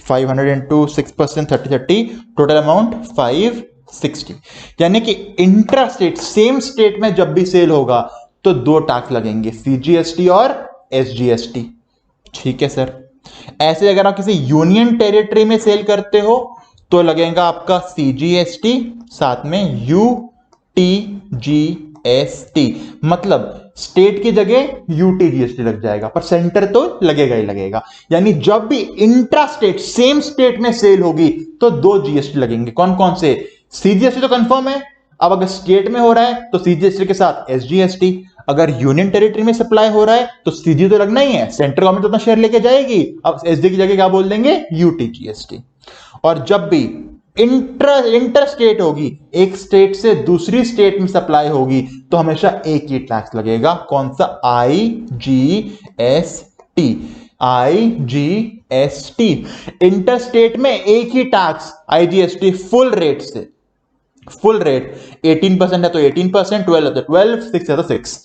500 इंटू 6%, 30, 30, टोटल अमाउंट 560। यानी कि इंट्रा स्टेट, सेम स्टेट में जब भी सेल होगा तो 2 टैक्स लगेंगे, सीजीएसटी और एसजीएसटी। ठीक है सर। ऐसे अगर आप किसी यूनियन टेरिटरी में सेल करते हो तो लगेगा आपका सीजीएसटी, साथ में यूटीजीएसटी, मतलब स्टेट की जगह यूटीजीएसटी लग जाएगा, पर सेंटर तो लगेगा ही लगेगा। यानी जब भी इंट्रा स्टेट सेम स्टेट में सेल होगी तो 2 जीएसटी लगेंगे। कौन कौन से? सीजीएसटी तो कंफर्म है, अब अगर स्टेट में हो रहा है तो सीजीएसटी के साथ एसजीएसटी, अगर यूनियन टेरिटरी में सप्लाई हो रहा है तो सीजी तो लगना ही है, सेंट्रल गवर्नमेंट तो अपना शेयर लेके जाएगी, अब एसडी की जगह क्या बोल देंगे? यूटीजीएसटी। और जब भी इंटर स्टेट होगी, एक स्टेट से दूसरी स्टेट में सप्लाई होगी, तो हमेशा एक ही टैक्स लगेगा। कौन सा? IGST, IGST. इंटर स्टेट में एक ही टैक्स आईजीएसटी, फुल रेट से, फुल रेट 18% है तो 18%, 12 है तो 12, 6 है तो 6,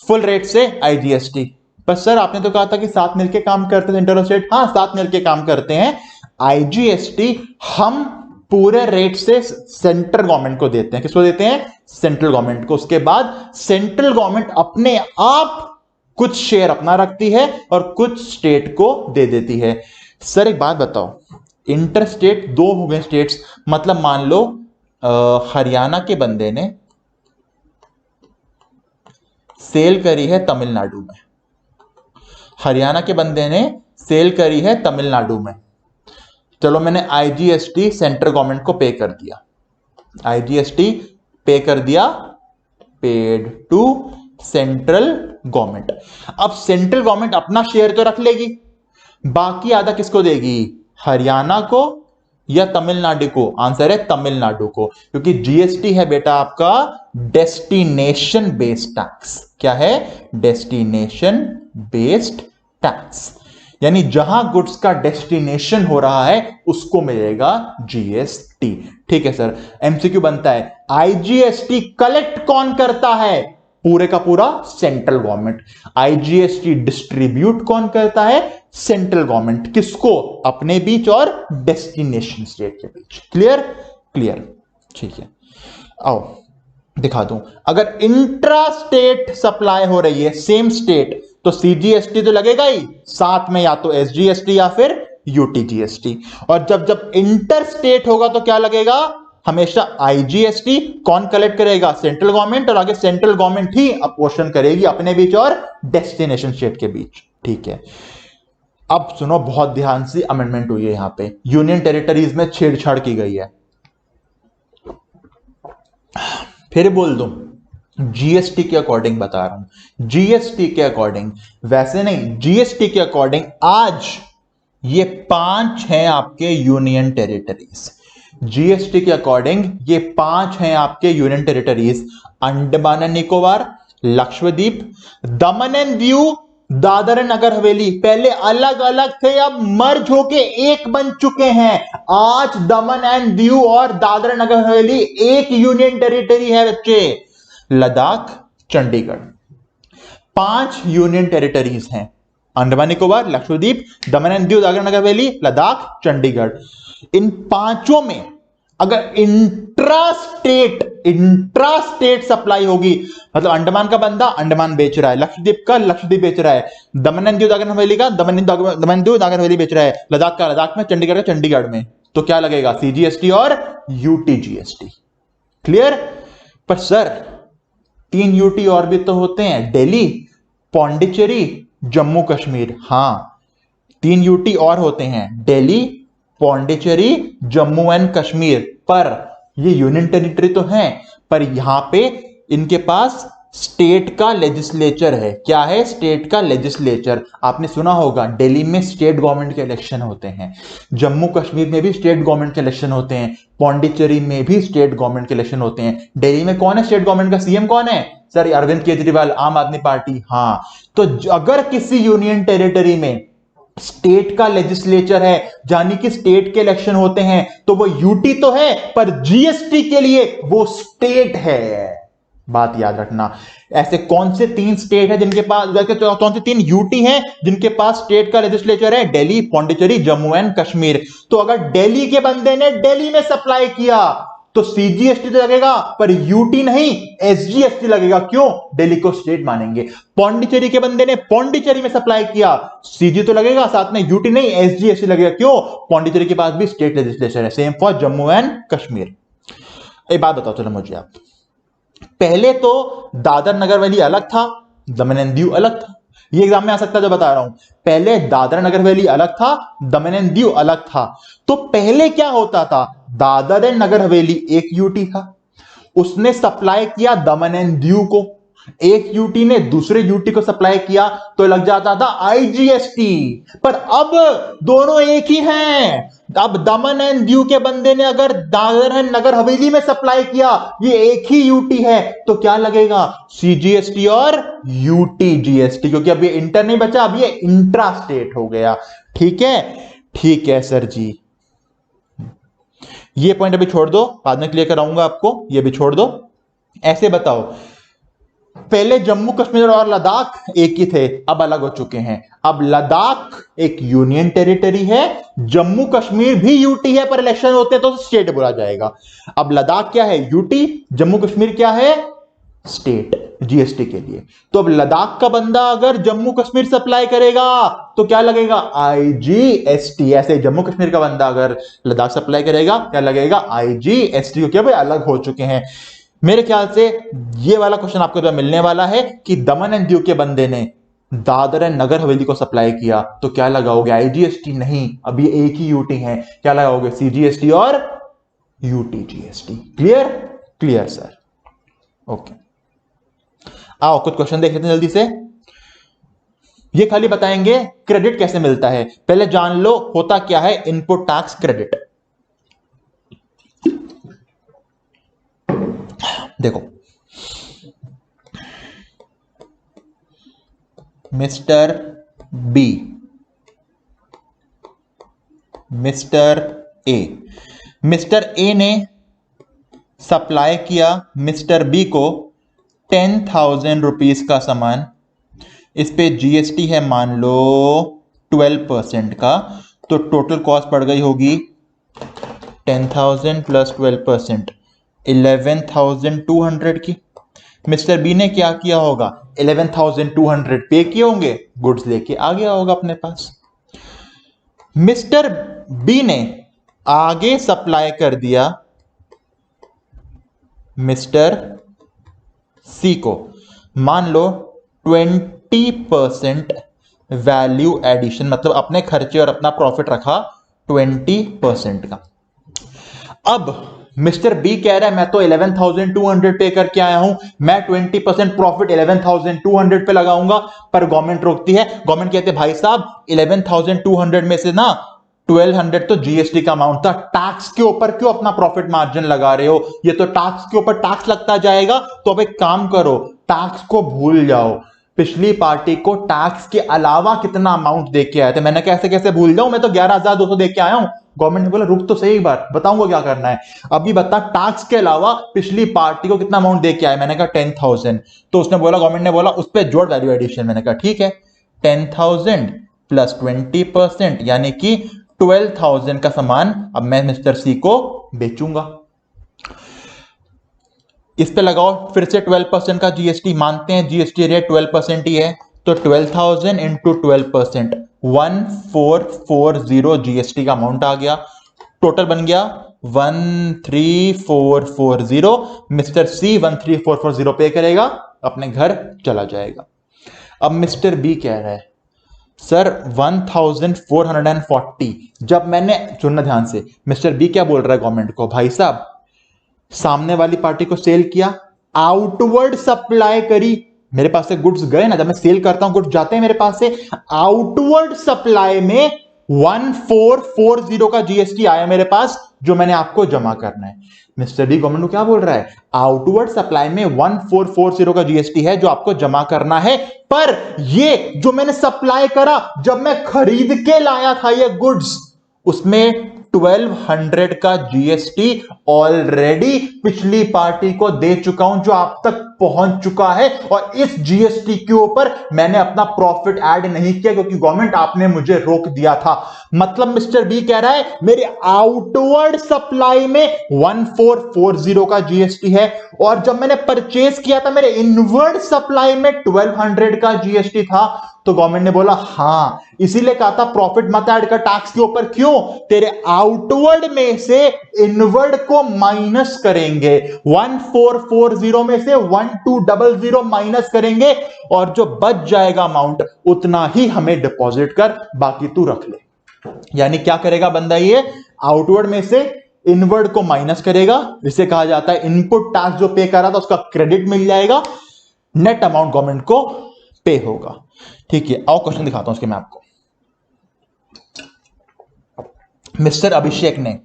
फुल रेट से आईजीएसटी। पर सर आपने तो कहा था कि साथ मिलके काम करते हैं सेंट्रल और स्टेट। हाँ, साथ मिलके काम करते हैं। आईजीएसटी हम पूरे रेट से सेंट्रल गवर्नमेंट को देते हैं। किसको देते हैं? सेंट्रल गवर्नमेंट को। उसके बाद सेंट्रल गवर्नमेंट अपने आप कुछ शेयर अपना रखती है और कुछ स्टेट को दे देती है। सर एक बात बताओ, इंटर स्टेट दो हो गए स्टेट्स, मतलब मान लो हरियाणा के बंदे ने सेल करी है तमिलनाडु में, हरियाणा के बंदे ने सेल करी है तमिलनाडु में। चलो मैंने आईजीएसटी सेंट्रल गवर्नमेंट को पे कर दिया, आईजीएसटी पे कर दिया, पेड टू सेंट्रल गवर्नमेंट। अब सेंट्रल गवर्नमेंट अपना शेयर तो रख लेगी, बाकी आधा किसको देगी, हरियाणा को या तमिलनाडु को? आंसर है तमिलनाडु को, क्योंकि जीएसटी है बेटा आपका डेस्टिनेशन बेस्ड टैक्स। क्या है? डेस्टिनेशन बेस्ड टैक्स, यानी जहां गुड्स का डेस्टिनेशन हो रहा है उसको मिलेगा जीएसटी। ठीक है सर। एमसीक्यू बनता है, आईजीएसटी कलेक्ट कौन करता है? पूरे का पूरा सेंट्रल गवर्नमेंट। आईजीएसटी डिस्ट्रीब्यूट कौन करता है? Central government. किसको? अपने बीच और डेस्टिनेशन स्टेट के बीच। क्लियर? क्लियर। ठीक है, आओ दिखा दूं। अगर इंट्रा स्टेट सप्लाई हो रही है सेम स्टेट, तो सीजीएसटी तो लगेगा ही, साथ में या तो एसजीएसटी या फिर यूटीजीएसटी। और जब इंटर स्टेट होगा तो क्या लगेगा? हमेशा आईजीएसटी। कौन कलेक्ट करेगा? सेंट्रल गवर्नमेंट, और आगे सेंट्रल गवर्नमेंट ही अपोर्शन करेगी अपने बीच और डेस्टिनेशन स्टेट के बीच। ठीक है, अब सुनो बहुत ध्यान से, अमेंडमेंट हुई है यहां पे, यूनियन टेरिटरीज में छेड़छाड़ की गई है। फिर बोल दूं, जीएसटी के अकॉर्डिंग बता रहा हूं, जीएसटी के अकॉर्डिंग, वैसे नहीं, जीएसटी के अकॉर्डिंग आज ये 5 हैं आपके यूनियन टेरिटरीज। जीएसटी के अकॉर्डिंग ये 5 हैं आपके union territories: Andaman and Nicobar, Lakshadweep, Daman and Diu, Dadar and Nagar Haveli. पहले अलग अलग थे, अब मर्ज होके एक बन चुके हैं। आज दमन एंड दीव और दादर एंड नगर हवेली एक यूनियन टेरिटरी है बच्चे। लद्दाख, चंडीगढ़, 5 यूनियन टेरिटरीज हैं: अंडमान निकोबार, लक्षद्वीप, दमन एंड दीव, दादर नगर हवेली, लद्दाख, चंडीगढ़। इन पांचों में अगर इंट्रा स्टेट सप्लाई होगी, मतलब अंडमान का बंदा अंडमान बेच रहा है, लक्षद्वीप का लक्षद्वीप बेच रहा है, दमन एंड दीव दादर हवेली का दमन एंड दीव दादर हवेली बेच रहा है, लद्दाख का लद्दाख में, चंडीगढ़ का चंडीगढ़ में, तो क्या लगेगा? सीजीएसटी और यूटीजीएसटी। क्लियर? पर सर 3 यूटी और भी तो होते हैं, दिल्ली, पौंडीचेरी, जम्मू कश्मीर। हां, 3 यूटी और होते हैं, दिल्ली, पौंडीचेरी, जम्मू एंड कश्मीर। पर ये यूनियन टेरिटरी तो है, पर यहां पे इनके पास स्टेट का लेजिस्लेचर है। क्या है? स्टेट का लेजिस्लेचर। आपने सुना होगा दिल्ली में स्टेट गवर्नमेंट के इलेक्शन होते हैं, जम्मू कश्मीर में भी स्टेट गवर्नमेंट के इलेक्शन होते हैं, पौंडीचेरी में भी स्टेट गवर्नमेंट के इलेक्शन होते हैं। दिल्ली में कौन है स्टेट गवर्नमेंट का? सीएम कौन है? सर अरविंद केजरीवाल, आम आदमी पार्टी। हां, तो अगर किसी यूनियन टेरिटरी में स्टेट का लेजिस्लेचर है, यानी कि स्टेट के इलेक्शन होते हैं, तो वो यूटी तो है, पर जीएसटी के लिए वो स्टेट है। बात याद रखना। ऐसे कौन से 3 स्टेट है जिनके पास, कौन से 3 यूटी हैं जिनके पास स्टेट का लेजिस्लेचर है? दिल्ली, पौंडीचेरी, जम्मू एंड कश्मीर। तो अगर दिल्ली के बंदे ने दिल्ली में सप्लाई किया तो सीजीएसटी तो लगेगा, पर यूटी नहीं, एसजीएसटी लगेगा। क्यों? दिल्ली को स्टेट मानेंगे। पौंडीचेरी के बंदे ने पौंडीचेरी में सप्लाई किया, सीजी तो लगेगा, साथ में यूटी नहीं, एसजीएसटी लगेगा। क्यों? पौंडीचेरी के पास भी स्टेट लेजिस्लेचर है। Same for Jammu and Kashmir. एक बात बताओ चलो मुझे आप, पहले तो दादर नगर हवेली अलग था, दमन एंड दीव अलग था। ये एग्जाम में आ सकता है जो बता रहा हूं। पहले दादर नगर हवेली अलग था, दमन एंड दीव अलग था। तो पहले क्या होता था? दादर एंड नगर हवेली एक यूटी था, उसने सप्लाई किया दमन एंड दीव को, एक यूटी ने दूसरे यूटी को सप्लाई किया, तो लग जाता था आईजीएसटी। पर अब दोनों एक ही हैं। अब दमन एंड दीव के बंदे ने अगर दादर एंड नगर हवेली में सप्लाई किया, ये एक ही यूटी है, तो क्या लगेगा? सीजीएसटी और यूटीजीएसटी, क्योंकि अब ये इंटर नहीं बचा, अब ये इंट्रा स्टेट हो गया। ठीक है? ठीक है सर जी, ये पॉइंट अभी छोड़ दो, बाद में क्लियर कराऊंगा आपको, ये भी छोड़ दो। ऐसे बताओ, पहले जम्मू कश्मीर और लद्दाख एक ही थे, अब अलग हो चुके हैं। अब लद्दाख एक यूनियन टेरिटरी है, जम्मू कश्मीर भी यूटी है, पर इलेक्शन होते हैं तो स्टेट बोला जाएगा। अब लद्दाख क्या है? यूटी। जम्मू कश्मीर क्या है? स्टेट। जीएसटी के लिए। तो अब लद्दाख का बंदा अगर जम्मू कश्मीर सप्लाई करेगा तो क्या लगेगा, आईजीएसटी। ऐसे जम्मू कश्मीर का बंदा अगर लद्दाख सप्लाई करेगा क्या लगेगा, आईजीएसटी, क्योंकि भाई अलग हो चुके हैं। मेरे ख्याल से ये वाला क्वेश्चन आपको जो मिलने वाला है कि दमन एंड दीव के बंदे ने दादर एंड नगर हवेली को सप्लाई किया तो क्या लगाओगे, आईजीएसटी नहीं, अभी एक ही यूटी है, क्या लगाओगे, सीजीएसटी और UTGST. Clear, clear sir, okay. आओ कुछ क्वेश्चन देख लेते हैं जल्दी से। ये खाली बताएंगे क्रेडिट कैसे मिलता है, पहले जान लो होता क्या है इनपुट टैक्स क्रेडिट। देखो मिस्टर बी, मिस्टर ए ने सप्लाई किया मिस्टर बी को 10,000 रुपीज का सामान, इस पे जीएसटी है मान लो 12% का, तो टोटल कॉस्ट पड़ गई होगी 10,000 प्लस 12% 11,200 की। मिस्टर बी ने क्या किया होगा, 11,200 पे किए होंगे, गुड्स लेके आ गया होगा अपने पास। मिस्टर बी ने आगे सप्लाई कर दिया मिस्टर सी को, मान लो 20% वैल्यू एडिशन, मतलब अपने खर्चे और अपना प्रॉफिट रखा 20% का। अब मिस्टर बी कह रहा है मैं तो 11,200 पे करके आया हूं, मैं 20% प्रॉफिट 11,200 पे लगाऊंगा, पर गवर्नमेंट रोकती है। गवर्नमेंट कहते हैं भाई साहब 11,200 में से ना 1,200 तो जीएसटी का अमाउंट था, टैक्स के ऊपर क्यों अपना प्रॉफिट मार्जिन लगा रहे हो, ये तो टैक्स के ऊपर टैक्स लगता जाएगा। तो अब एक काम करो, टैक्स को भूल जाओ, पिछली पार्टी को टैक्स के अलावा कितना अमाउंट दे के आए थे। मैंने कैसे कैसे भूल जाऊं, मैं तो 11,200 दे के आया हूं। गवर्नमेंट ने बोला रुक तो सही, एक बार बताऊंगा क्या करना है, अभी बता टैक्स के अलावा पिछली पार्टी को कितना अमाउंट दे के आए। मैंने कहा 10,000, तो उसने बोला, गवर्नमेंट ने बोला उस पर जोड़ वैल्यू एडिशन। मैंने कहा ठीक है, 10,000 प्लस 20% यानी कि 12,000 का सामान अब मैं मिस्टर सी को बेचूंगा। इस पे लगाओ फिर से 12% का जीएसटी, मानते हैं जीएसटी रेट 12% ही है, तो 12,000 इंटू 12%, 1440 जीएसटी का अमाउंट आ गया। टोटल बन गया 13,440। मिस्टर सी 13,440 पे करेगा, अपने घर चला जाएगा। अब मिस्टर बी कह रहा है सर 1,440। जब मैंने, सुनना ध्यान से, मिस्टर बी क्या बोल रहा है गवर्नमेंट को, भाई साहब सामने वाली पार्टी को सेल किया, आउटवर्ड सप्लाई करी, मेरे पास से गुड्स गए ना, जब मैं सेल करता हूं गुड्स जाते हैं मेरे पास से, आउटवर्ड सप्लाई में 1,440 का जीएसटी आया मेरे पास, जो मैंने आपको जमा करना है। मिस्टर बी गवर्नमेंट को क्या बोल रहा है, आउटवर्ड सप्लाई में 1,440 का जीएसटी है जो आपको जमा करना है, पर ये जो मैंने सप्लाई करा, जब मैं खरीद के लाया था ये गुड्स, उसमें 1,200 का जीएसटी ऑलरेडी पिछली पार्टी को दे चुका हूं, जो आप तक पहुंच चुका है, और इस जीएसटी के ऊपर मैंने अपना प्रॉफिट ऐड नहीं किया क्योंकि गवर्नमेंट आपने मुझे रोक दिया था। मतलब मिस्टर बी कह रहा है मेरे आउटवर्ड सप्लाई में 1,440 का जीएसटी है, और जब मैंने परचेज किया था मेरे इनवर्ड सप्लाई में 1,200 का जीएसटी था। तो गवर्नमेंट ने बोला हां, इसीलिए कहा था प्रॉफिट मत ऐड कर टैक्स के ऊपर। क्यों, तेरे आउटवर्ड में से इनवर्ड को माइनस करेंगे, 1,440 में से 1,200 माइनस करेंगे, और जो बच जाएगा अमाउंट उतना ही हमें डिपॉजिट कर, बाकी तू रख ले। यानी क्या करेगा बंदा, ये आउटवर्ड में से इनवर्ड को माइनस करेगा, जिसे कहा जाता है इनपुट टैक्स जो पे करा था उसका क्रेडिट मिल जाएगा, नेट अमाउंट गवर्नमेंट को पे होगा। ठीक है, आओ क्वेश्चन दिखाता हूं उसके मैं आपको। मिस्टर अभिषेक ने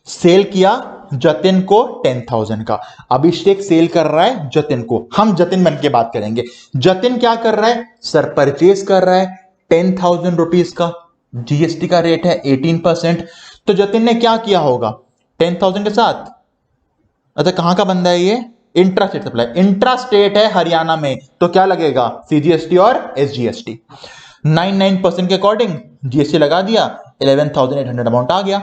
सेल किया जतिन को 10,000 का, अभिषेक सेल कर रहा है जतिन को, हम जतिन बन के बात करेंगे। जतिन क्या कर रहा है सर, परचेज कर रहा है 10,000 रुपीज का, जीएसटी का रेट है 18%। तो जतिन ने क्या किया होगा 10,000 के साथ, अच्छा कहां का बंदा है ये, intra state supply, intra state है हरियाणा में, तो क्या लगेगा सीजीएसटी और एसजीएसटी। 99% के अकॉर्डिंग जीएसटी लगा दिया, 11,800 अमाउंट आ गया।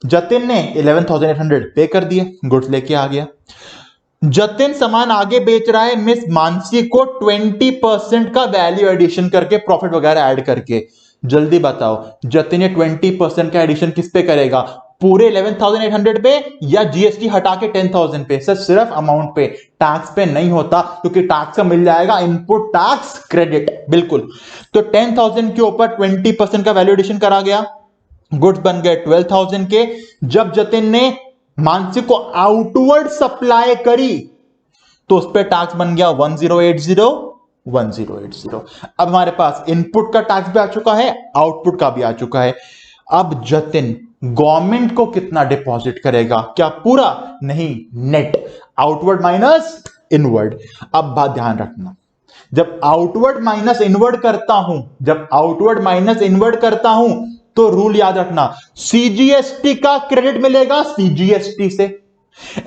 जतिन ने 11,800 पे कर दिए, गुड्स लेके आ गया। जतिन सामान आगे बेच रहा है मिस मानसी को 20% का वैल्यू एडिशन करके, प्रॉफिट वगैरह ऐड करके। जल्दी बताओ, जतिन ये 20% का एडिशन किस पे करेगा? पूरे 11,800 पे या जीएसटी हटा के 10,000 पे? सर सिर्फ अमाउंट पे, टैक्स पे नहीं होता, क्योंकि टैक्स का मिल जाएगा इनपुट टैक्स क्रेडिट। बिल्कुल। तो 10,000 के ऊपर 20% का वैल्यू एडिशन करा गया, गुड्स बन गए 12,000 के। जब जतिन ने मानसी को आउटवर्ड सप्लाई करी तो उस पर टैक्स बन गया 1080। अब हमारे पास इनपुट का टैक्स भी आ चुका है, आउटपुट का भी आ चुका है। अब जतिन गवर्नमेंट को कितना डिपॉजिट करेगा? क्या पूरा? नहीं, नेट, आउटवर्ड माइनस इनवर्ड। अब बात ध्यान रखना, जब आउटवर्ड माइनस इनवर्ड करता हूं तो रूल याद रखना, सीजीएसटी का क्रेडिट मिलेगा सीजीएसटी से,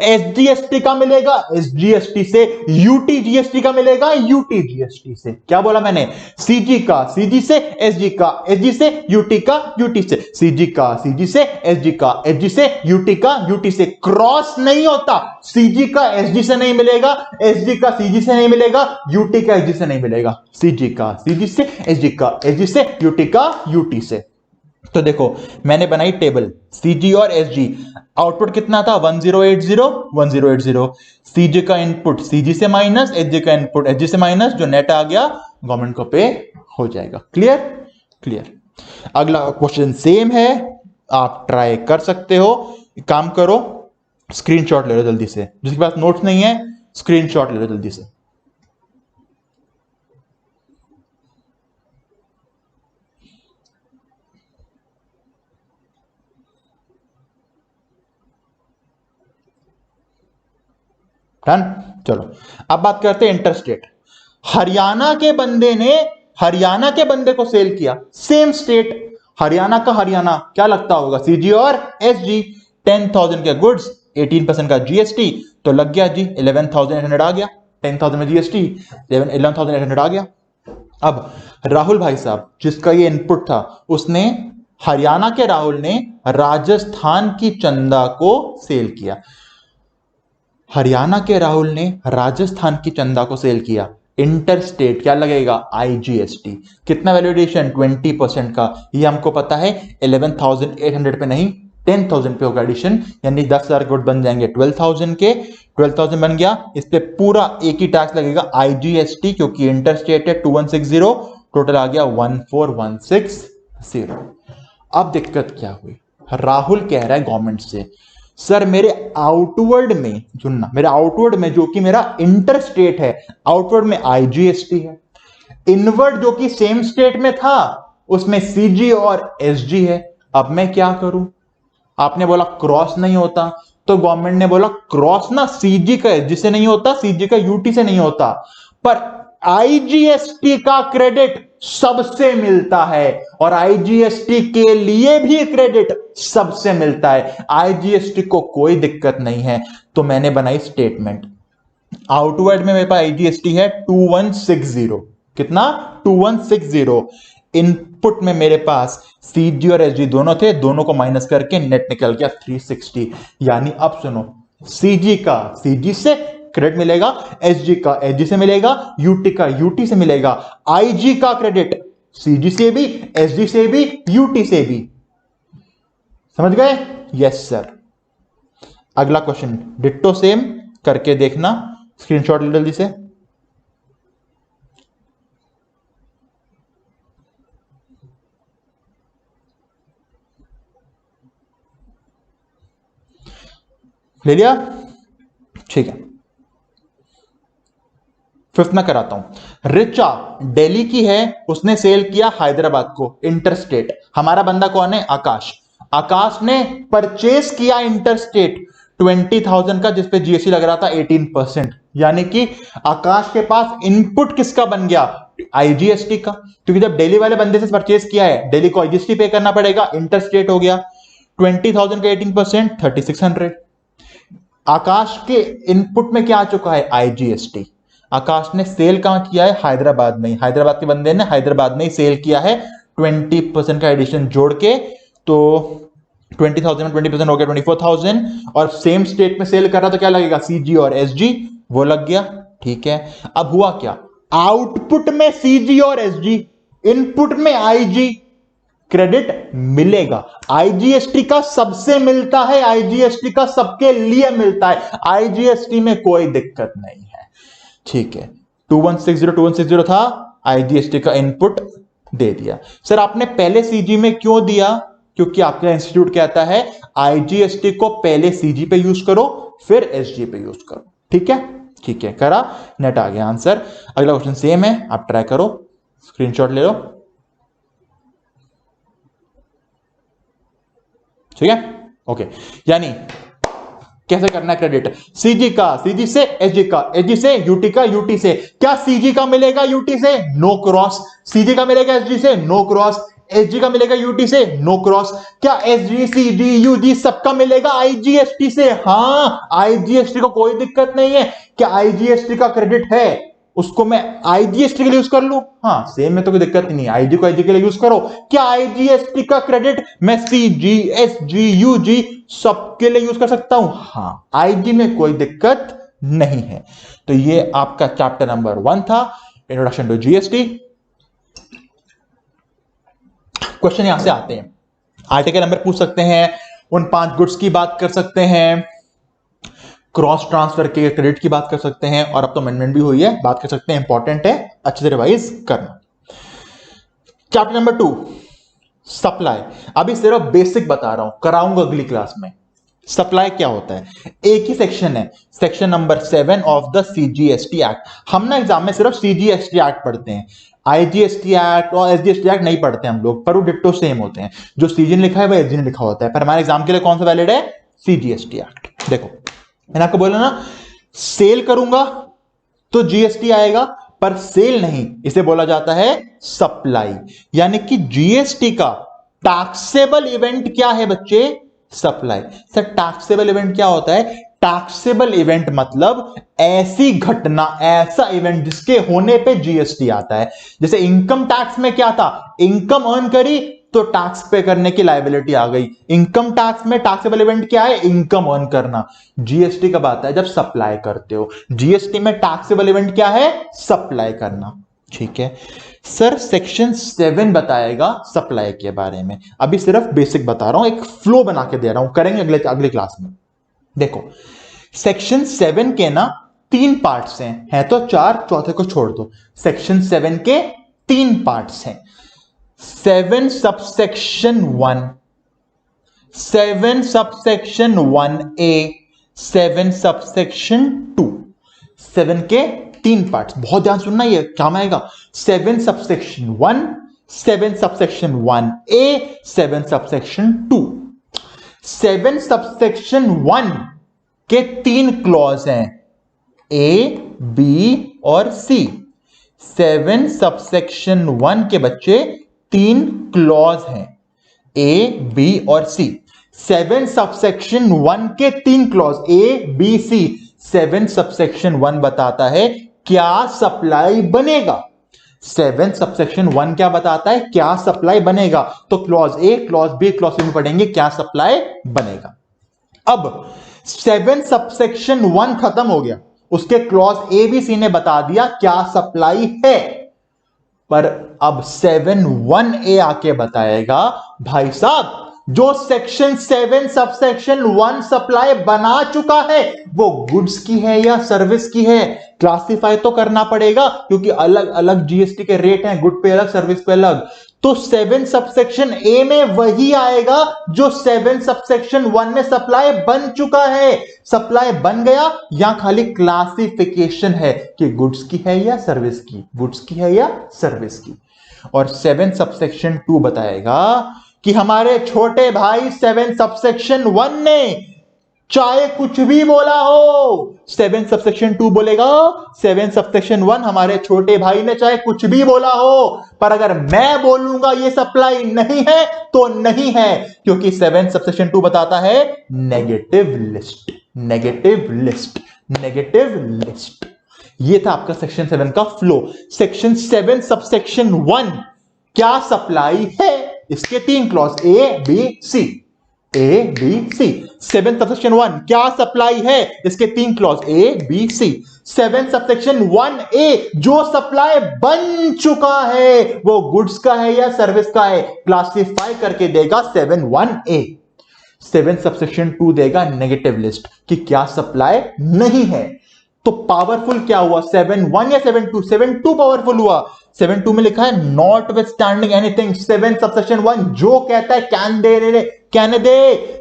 एसजीएसटी का मिलेगा एसजीएसटी से, यूटीजीएसटी का मिलेगा यूटीजीएसटी से। क्या बोला मैंने? सीजी का सीजी से, एसजी का एसजी से, यूटी का यूटी से, सीजी का सीजी से, एसजी का एसजी से, यूटी का यूटी से। क्रॉस नहीं होता, सीजी का एसजी से नहीं मिलेगा, एसजी का सीजी से नहीं मिलेगा, यूटी का एसजी से नहीं मिलेगा, सीजी का सीजी से, एसजी का एसजी से, यूटी का यूटी से। तो देखो मैंने बनाई टेबल, सीजी और एसजी, आउटपुट कितना था? 1080। सीजी का इनपुट सीजी से माइनस, एसजी का इनपुट एसजी से माइनस, जो नेट आ गया गवर्नमेंट को पे हो जाएगा। क्लियर? क्लियर। अगला क्वेश्चन सेम है, आप ट्राई कर सकते हो। काम करो, स्क्रीनशॉट ले लो जल्दी से, जिसके पास नोट्स नहीं है स्क्रीनशॉट ले लो जल्दी से। डन। चलो अब बात करते हैं इंटरस्टेट। हरियाणा के बंदे को सेल किया, सेम स्टेट, हरियाणा का हरियाणा, क्या लगता होगा? सीजी और एसजी। 10,000 के गुड्स, 18% का जीएसटी, तो लग गया जी 11,800 आ गया। 10,000 में जीएसटी, 11,800 आ गया। अब राहुल भाई साहब, जिसका ये इनपुट था, उसने, हरियाणा के राहुल ने राजस्थान की चंदा को सेल किया। हरियाणा के राहुल ने राजस्थान की चंदा को सेल किया। इंटरस्टेट क्या लगेगा? आईजीएसटी। कितना वैल्यूएशन? 20% का। ये हमको पता है 11,800 पे नहीं 10,000 पे होगा एडिशन, यानी 10,000 गुड बन जाएंगे 12,000 के। 12,000 बन गया, इस पे पूरा एक ही टैक्स लगेगा आईजीएसटी, क्योंकि इंटरस्टेट है 2160, टोटल आ गया 14,160। अब दिक्कत क्या हुई? राहुल कह रहा है गवर्नमेंट से, सर मेरे आउटवर्ड में, सुनना, मेरे आउटवर्ड में जो कि मेरा इंटर स्टेट है, आउटवर्ड में आईजीएसटी है, इनवर्ड जो कि सेम स्टेट में था उसमें सीजी और एसजी है। अब मैं क्या करूं? आपने बोला क्रॉस नहीं होता, तो गवर्नमेंट ने बोला क्रॉस ना सीजी का एसजी से नहीं होता, सीजी का यूटी से नहीं होता, पर आईजीएसटी का क्रेडिट सबसे मिलता है, और आईजीएसटी के लिए भी क्रेडिट सबसे मिलता है। आईजीएसटी को कोई दिक्कत नहीं है, तो मैंने बनाई स्टेटमेंट। आउटवर्ड में मेरे पास आईजीएसटी है 2160। कितना? 2160। इनपुट में मेरे पास सीजी और एसजी दोनों थे, दोनों को माइनस करके नेट निकल गया 360। यानी अब सुनो, सीजी का सीजी से क्रेडिट मिलेगा, एसजी का एसजी से मिलेगा, यूटी का यूटी से मिलेगा, आईजी का क्रेडिट सीजी से भी, एसजी से भी, यूटी से भी। समझ गए? Yes sir. अगला क्वेश्चन डिट्टो सेम करके देखना, स्क्रीनशॉट ले जल्दी से। ले लिया? ठीक है, फिफ्थ में कराता हूं। रिचा दिल्ली की है, उसने सेल किया हैदराबाद को, इंटरस्टेट। हमारा बंदा कौन है? आकाश। आकाश ने परचेस किया इंटरस्टेट 20,000 का, जिसपे जीएसटी लग रहा था 18%। यानी कि आकाश के पास इनपुट किसका बन गया? आईजीएसटी का, क्योंकि जब दिल्ली वाले बंदे से परचेस किया है, दिल्ली को आईजीएसटी पे करना पड़ेगा, इंटरस्टेट हो गया। 20,000 का 18%, 3,600। आकाश के इनपुट में क्या आ चुका है? आईजीएसटी। आकाश ने सेल कहां किया है? हैदराबाद में। हैदराबाद के बंदे ने हैदराबाद में ही सेल किया है 20% का एडिशन जोड़ के। तो 20,000 में 20% हो गया 24,000, और सेम स्टेट में सेल कर रहा तो क्या लगेगा, सीजी और एसजी, वो लग गया। ठीक है, अब हुआ क्या, आउटपुट में सीजी और एसजी, इनपुट में आईजी, क्रेडिट मिलेगा। आईजीएसटी का सबसे मिलता है, आईजीएसटी का सबके लिए मिलता है, आईजीएसटी में कोई दिक्कत नहीं है। ठीक है, 2160 था, आईजीएसटी का इनपुट दे दिया। सर आपने पहले सीजी में क्यों दिया, क्योंकि आपका इंस्टीट्यूट कहता है आईजीएसटी को पहले सीजी पे यूज करो फिर एसजी पे यूज करो। ठीक है, ठीक है, करा, नेट आ गया आंसर। अगला क्वेश्चन सेम है, आप ट्राई करो, स्क्रीनशॉट ले लो। ठीक है, ओके, यानी कैसे करना है क्रेडिट, सीजी का सीजी से, एसजी का एसजी से, यूटी का यूटी से। क्या सीजी का मिलेगा यूटी से, नो क्रॉस। सीजी का मिलेगा एसजी से, नो क्रॉस। एसजी का मिलेगा यूटी से, नो क्रॉस। क्या एसजी सीजी यूजी सबका मिलेगा आईजीएसटी से, हां, आईजीएसटी को कोई दिक्कत नहीं है। क्या आईजीएसटी का क्रेडिट है, उसको मैं आईजीएसटी के लिए यूज कर लूं, हाँ सेम में तो कोई दिक्कत नहीं है, आईजी को आईजी के लिए यूज करो। क्या आईजीएसटी का क्रेडिट मैं सीजी एसजी यूजी सबके लिए यूज कर सकता हूं, हाँ, आईजी में कोई दिक्कत नहीं है। तो ये आपका चैप्टर नंबर 1 था, इंट्रोडक्शन टू जीएसटी। क्वेश्चन यहां से आते हैं, आर्टिकल नंबर पूछ सकते हैं, उन 5 गुड्स की बात कर सकते हैं, क्रॉस ट्रांसफर के क्रेडिट की बात कर सकते हैं, और अब तो अमेंडमेंट भी हुई है, बात कर सकते हैं, इंपॉर्टेंट है, अच्छे से रिवाइज करना। चैप्टर नंबर 2 सप्लाई, अभी सिर्फ बेसिक बता रहा हूं, कराऊंगा अगली क्लास में। सप्लाई क्या होता है, एक ही सेक्शन है, section number 7 of the CGST act. हम ना एग्जाम में सिर्फ सीजीएसटी एक्ट पढ़ते हैं, आईजीएसटी एक्ट और एसजीएसटी एक्ट नहीं पढ़ते हम लोग, पर वो डिट्टो सेम होते हैं, जो सीजी ने लिखा है वो एसजी ने लिखा होता है, पर हमारे एग्जाम के लिए कौन सा वैलिड है, सीजीएसटी एक्ट। देखो मैंने आपको बोला ना, सेल करूंगा तो जीएसटी आएगा, पर सेल नहीं, इसे बोला जाता है सप्लाई। यानी कि जीएसटी का टैक्सेबल इवेंट क्या है बच्चे, सप्लाई। सर टैक्सेबल इवेंट क्या होता है, टैक्सेबल इवेंट मतलब ऐसी घटना, ऐसा इवेंट जिसके होने पे जीएसटी आता है। जैसे इनकम टैक्स में क्या था, इनकम अर्न करी तो टैक्स पे करने की लायबिलिटी आ गई, इनकम टैक्स में टैक्सेबल इवेंट क्या है, इनकम अर्न करना। जीएसटी कब आता है, जब सप्लाई करते हो, जीएसटी में टैक्सेबल इवेंट क्या है, सप्लाई करना। ठीक है सर, सेक्शन 7 बताएगा सप्लाई के बारे में, अभी सिर्फ बेसिक बता रहा हूं, एक फ्लो बना के दे रहा हूं, करेंगे अगले क्लास में। देखो सेक्शन 7 के ना 3 पार्ट्स हैं तो 4, चौथे को छोड़ दो। सेक्शन 7 के 3 पार्ट्स हैं, 7 सबसेक्शन 1, 7 सबसेक्शन 1A, 7 सबसेक्शन 2। 7 के 3 पार्ट्स, बहुत ध्यान सुनना, ये काम आएगा। 7 subsection 1, 7 subsection 1A, 7 subsection 2। 7 subsection 1 के 3 क्लॉज हैं, A, B और C। 7 सबसेक्शन 1 के बच्चे 3 क्लॉज हैं, A, B और C। 7 सबसेक्शन 1 के 3 clause A, B, C। 7 subsection 1 बताता है क्या सप्लाई बनेगा, 7 सबसेक्शन 1 क्या बताता है, क्या सप्लाई बनेगा। तो clause A, clause B, clause C में पढ़ेंगे क्या सप्लाई बनेगा। अब 7 सबसेक्शन 1 खत्म हो गया, उसके क्लॉज A, B, C ने बता दिया क्या सप्लाई है, पर अब 7(1)A आके बताएगा भाई साहब जो सेक्शन 7 सबसेक्शन 1 सप्लाई बना चुका है वो गुड्स की है या सर्विस की है, क्लासिफाई तो करना पड़ेगा क्योंकि अलग अलग जीएसटी के रेट हैं, गुड पे अलग, सर्विस पे अलग। तो 7 सबसेक्शन A में वही आएगा जो 7 सबसेक्शन 1 में सप्लाई बन चुका है। सप्लाई बन गया या खाली क्लासिफिकेशन है कि गुड्स की है या सर्विस की, गुड्स की है या सर्विस की। और 7 सबसेक्शन 2 बताएगा कि हमारे छोटे भाई 7 सबसेक्शन 1 ने चाहे कुछ भी बोला हो, 7 सबसेक्शन 2 बोलेगा 7 सबसेक्शन 1 हमारे छोटे भाई ने चाहे कुछ भी बोला हो, पर अगर मैं बोलूंगा ये सप्लाई नहीं है तो नहीं है, क्योंकि 7 सबसेक्शन 2 बताता है negative list, negative list, negative list. ये था आपका सेक्शन 7 का फ्लो। सेक्शन 7 सबसेक्शन 1 क्या सप्लाई है, इसके 3 clause A, B, C। A B C. 7 subsection 1 क्या सप्लाई है, इसके 3 clause A B C. 7 subsection 1 A जो सप्लाई बन चुका है वो गुड्स का है या सर्विस का है, क्लासिफाई करके देगा 7(1) ए। 7 सबसेक्शन 2 देगा नेगेटिव लिस्ट कि क्या सप्लाई नहीं है। तो पावरफुल क्या हुआ, 7(1) या 7(2)? 7(2) पावरफुल हुआ। 7(2) में लिखा है not with standing anything. 7 subsection 1 जो कहता है कैन दे रे कहने दे।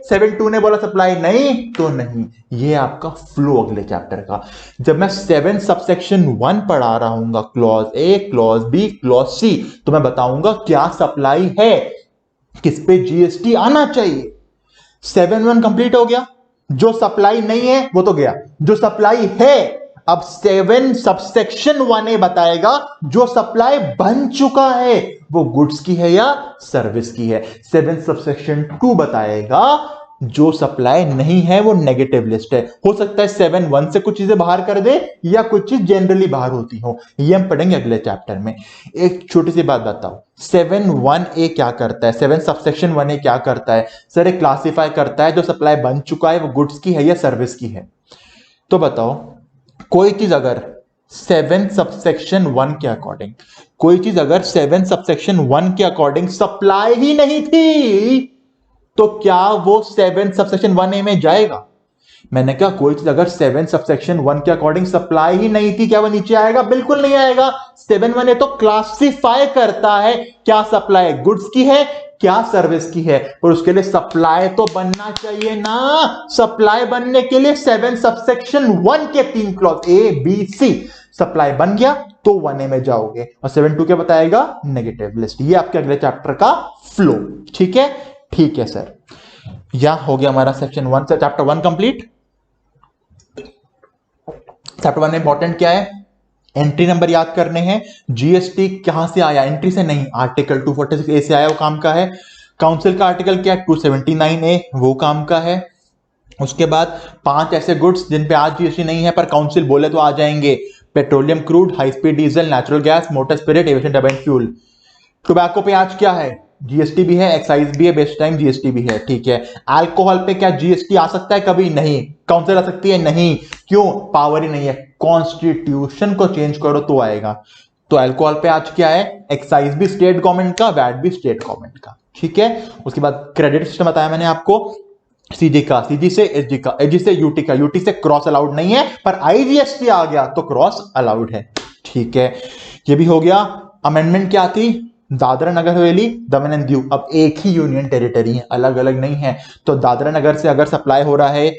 7(2) ने बोला सप्लाई नहीं तो नहीं। ये आपका फ्लो अगले चैप्टर का। जब मैं 7 सबसेक्शन 1 पढ़ा रहा हूं, clause A, clause B, clause C, तो मैं बताऊंगा क्या सप्लाई है, किस पे जीएसटी आना चाहिए। 7(1) कंप्लीट हो गया, जो सप्लाई नहीं है वो तो गया, जो सप्लाई है अब 7 सबसेक्शन 1 बताएगा जो सप्लाई बन चुका है वो गुड्स की है या सर्विस की है। 7 सबसेक्शन 2 बताएगा जो सप्लाई नहीं है वो नेगेटिव लिस्ट है। हो सकता है 7(1) से कुछ चीजें बाहर कर दे या कुछ चीज जनरली बाहर होती हो, ये हम पढ़ेंगे अगले चैप्टर में। एक छोटी सी बात बताओ, 7(1) ए क्या करता है, 7 सबसेक्शन 1 ए क्या करता है? सर एक क्लासिफाई करता है जो सप्लाई बन चुका है वो गुड्स की है या सर्विस की है। तो बताओ कोई चीज अगर 7 सबसेक्शन 1 के अकॉर्डिंग, कोई चीज अगर 7 सबसेक्शन 1 के अकॉर्डिंग सप्लाई ही नहीं थी तो क्या वो 7 सबसेक्शन 1 में जाएगा? मैंने कहा कोई चीज अगर 7 सबसेक्शन 1 के अकॉर्डिंग सप्लाई ही नहीं थी क्या वो नीचे आएगा? बिल्कुल नहीं आएगा। 7(1) तो क्लासिफाई करता है क्या सप्लाई गुड्स की है क्या सर्विस की है, और उसके लिए सप्लाई तो बनना चाहिए ना। सप्लाई बनने के लिए 7 सबसेक्शन 1 के 3 clause A B C, supply बन गया तो 1 में जाओगे, और 7(2) क्या बताएगा? Negative list. ये आपके अगले चैप्टर का फ्लो। ठीक है, ठीक है सर। यह हो गया हमारा सेक्शन 1 से चैप्टर 1 कंप्लीट। चैप्टर 1 में इंपॉर्टेंट क्या है? एंट्री नंबर याद करने हैं। जीएसटी कहां से आया? एंट्री से नहीं, आर्टिकल 246 ए से आया, वो काम का है। काउंसिल का आर्टिकल क्या है? 279 ए, वो काम का है। उसके बाद 5 ऐसे गुड्स जिन पे आज जीएसटी नहीं है पर काउंसिल बोले तो आ जाएंगे: petroleum crude, high speed diesel, natural gas, motor spirit, aviation turbine fuel. Tobacco पे आज क्या है? जीएसटी भी है, एक्साइज भी है, बेस्ट टाइम जीएसटी भी है। ठीक है। अल्कोहल पे क्या जीएसटी आ सकता है? कभी नहीं। काउंसिल आ सकती है? नहीं। क्यों? पावर ही नहीं है। कॉन्स्टिट्यूशन को चेंज करो तो आएगा। तो अल्कोहल पे आज क्या है? एक्साइज भी स्टेट गवर्नमेंट का, वैट भी स्टेट गवर्नमेंट का। ठीक है। उसके बाद क्रेडिट सिस्टम बताया मैंने आपको, सीजी का, सीजी से एसजी का, एसजी से यूटी का, यूटी से क्रॉस अलाउड नहीं है, पर आईजीएसटी आ गया तो क्रॉस अलाउड है। ठीक है, ये भी हो गया। अमेंडमेंट क्या थी? दादरा नगर हवेली, दमन एंड दीव अब एक ही यूनियन टेरिटरी है, अलग अलग नहीं है। तो दादरा नगर से अगर सप्लाई हो रहा है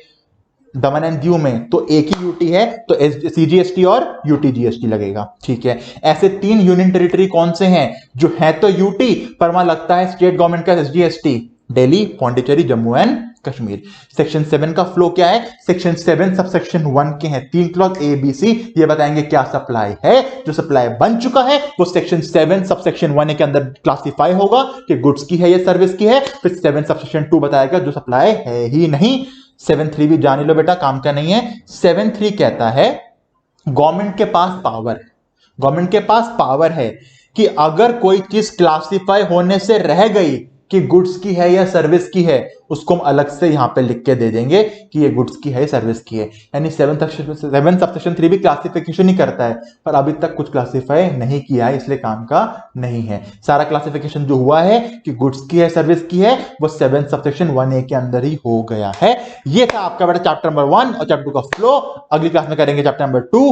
दमन एंड दीव में तो एक ही यूटी है, तो सीजीएसटी और यूटी जीएसटी लगेगा। ठीक है। ऐसे 3 यूनियन टेरिटरी कौन से हैं जो है तो यूटी पर वहां लगता है स्टेट गवर्नमेंट का SGST? Delhi, Pondicherry, Jammu and Kashmir. Section 7 का फ्लो क्या है? सेक्शन 7 सबसेक्शन 1 के हैं 3 क्लॉज ए बी सी, ये बताएंगे क्या सप्लाई है। जो सप्लाई बन चुका है वो सेक्शन 7 सबसेक्शन 1 के अंदर क्लासिफाई होगा कि गुड्स की है या सर्विस की है। फिर 7 सबसेक्शन 2 बताएगा जो सप्लाई है ही नहीं। 7(3) भी जान लो बेटा, काम का नहीं है। 7(3) कहता है गवर्नमेंट के पास पावर है, गवर्नमेंट के पास पावर है कि अगर कोई चीज क्लासिफाई होने से रह गई कि गुड्स की है या सर्विस की है, उसको हम अलग से यहां पे लिख के दे देंगे कि ये गुड्स की है सर्विस की है। यानी 7 सबसेक्शन 3 भी क्लासिफिकेशन ही करता है, पर अभी तक कुछ क्लासिफाई नहीं किया है, इसलिए काम का नहीं है। सारा क्लासिफिकेशन जो हुआ है कि गुड्स की है सर्विस की है वो 7 सबसेक्शन 1A के अंदर ही हो गया है। ये था आपका बेटा चैप्टर नंबर 1 और चैप्टर 2 का फ्लो। अगली क्लास में करेंगे चैप्टर नंबर 2।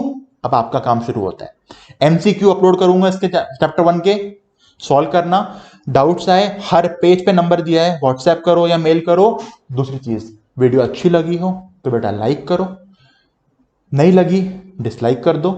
अब आपका काम शुरू होता है। एमसीक्यू अपलोड करूंगा इसके चैप्टर 1 के, सॉल्व करना। डाउट्स आए हर पेज पे नंबर दिया है, व्हाट्सएप करो या मेल करो। दूसरी चीज, वीडियो अच्छी लगी हो तो बेटा लाइक करो, नहीं लगी डिसलाइक कर दो,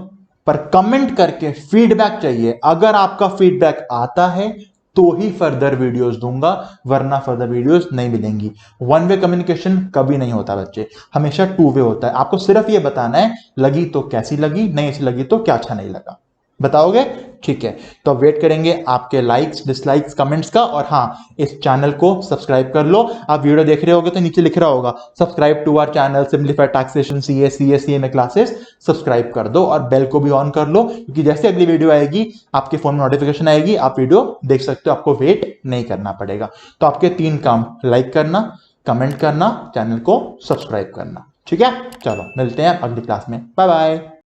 पर कमेंट करके फीडबैक चाहिए। अगर आपका फीडबैक आता है तो ही फर्दर वीडियोस दूंगा, वरना फर्दर वीडियोस नहीं मिलेंगी। 1 वे कम्युनिकेशन कभी नहीं होता बच्चे, हमेशा 2 वे होता है। आपको सिर्फ ये बताना है लगी तो कैसी लगी, नहीं ऐसी लगी तो क्या अच्छा नहीं लगा, बताओगे? ठीक है, तो वेट करेंगे आपके लाइक्स डिसलाइक्स कमेंट्स का। और हाँ, इस चैनल को सब्सक्राइब कर लो। आप वीडियो देख रहे होगे तो नीचे लिख रहा होगा subscribe to our channel simplified taxation CA CMA classes, subscribe कर दो और बेल को भी ऑन कर लो, क्योंकि जैसे अगली वीडियो आएगी आपके फोन में नोटिफिकेशन आएगी, आप वीडियो देख सकते हो, आपको वेट नहीं करना पड़ेगा। तो आपके 3 काम: लाइक करना, कमेंट करना, चैनल को सब्सक्राइब करना। ठीक है, चलो मिलते हैं अगली क्लास में। Bye bye.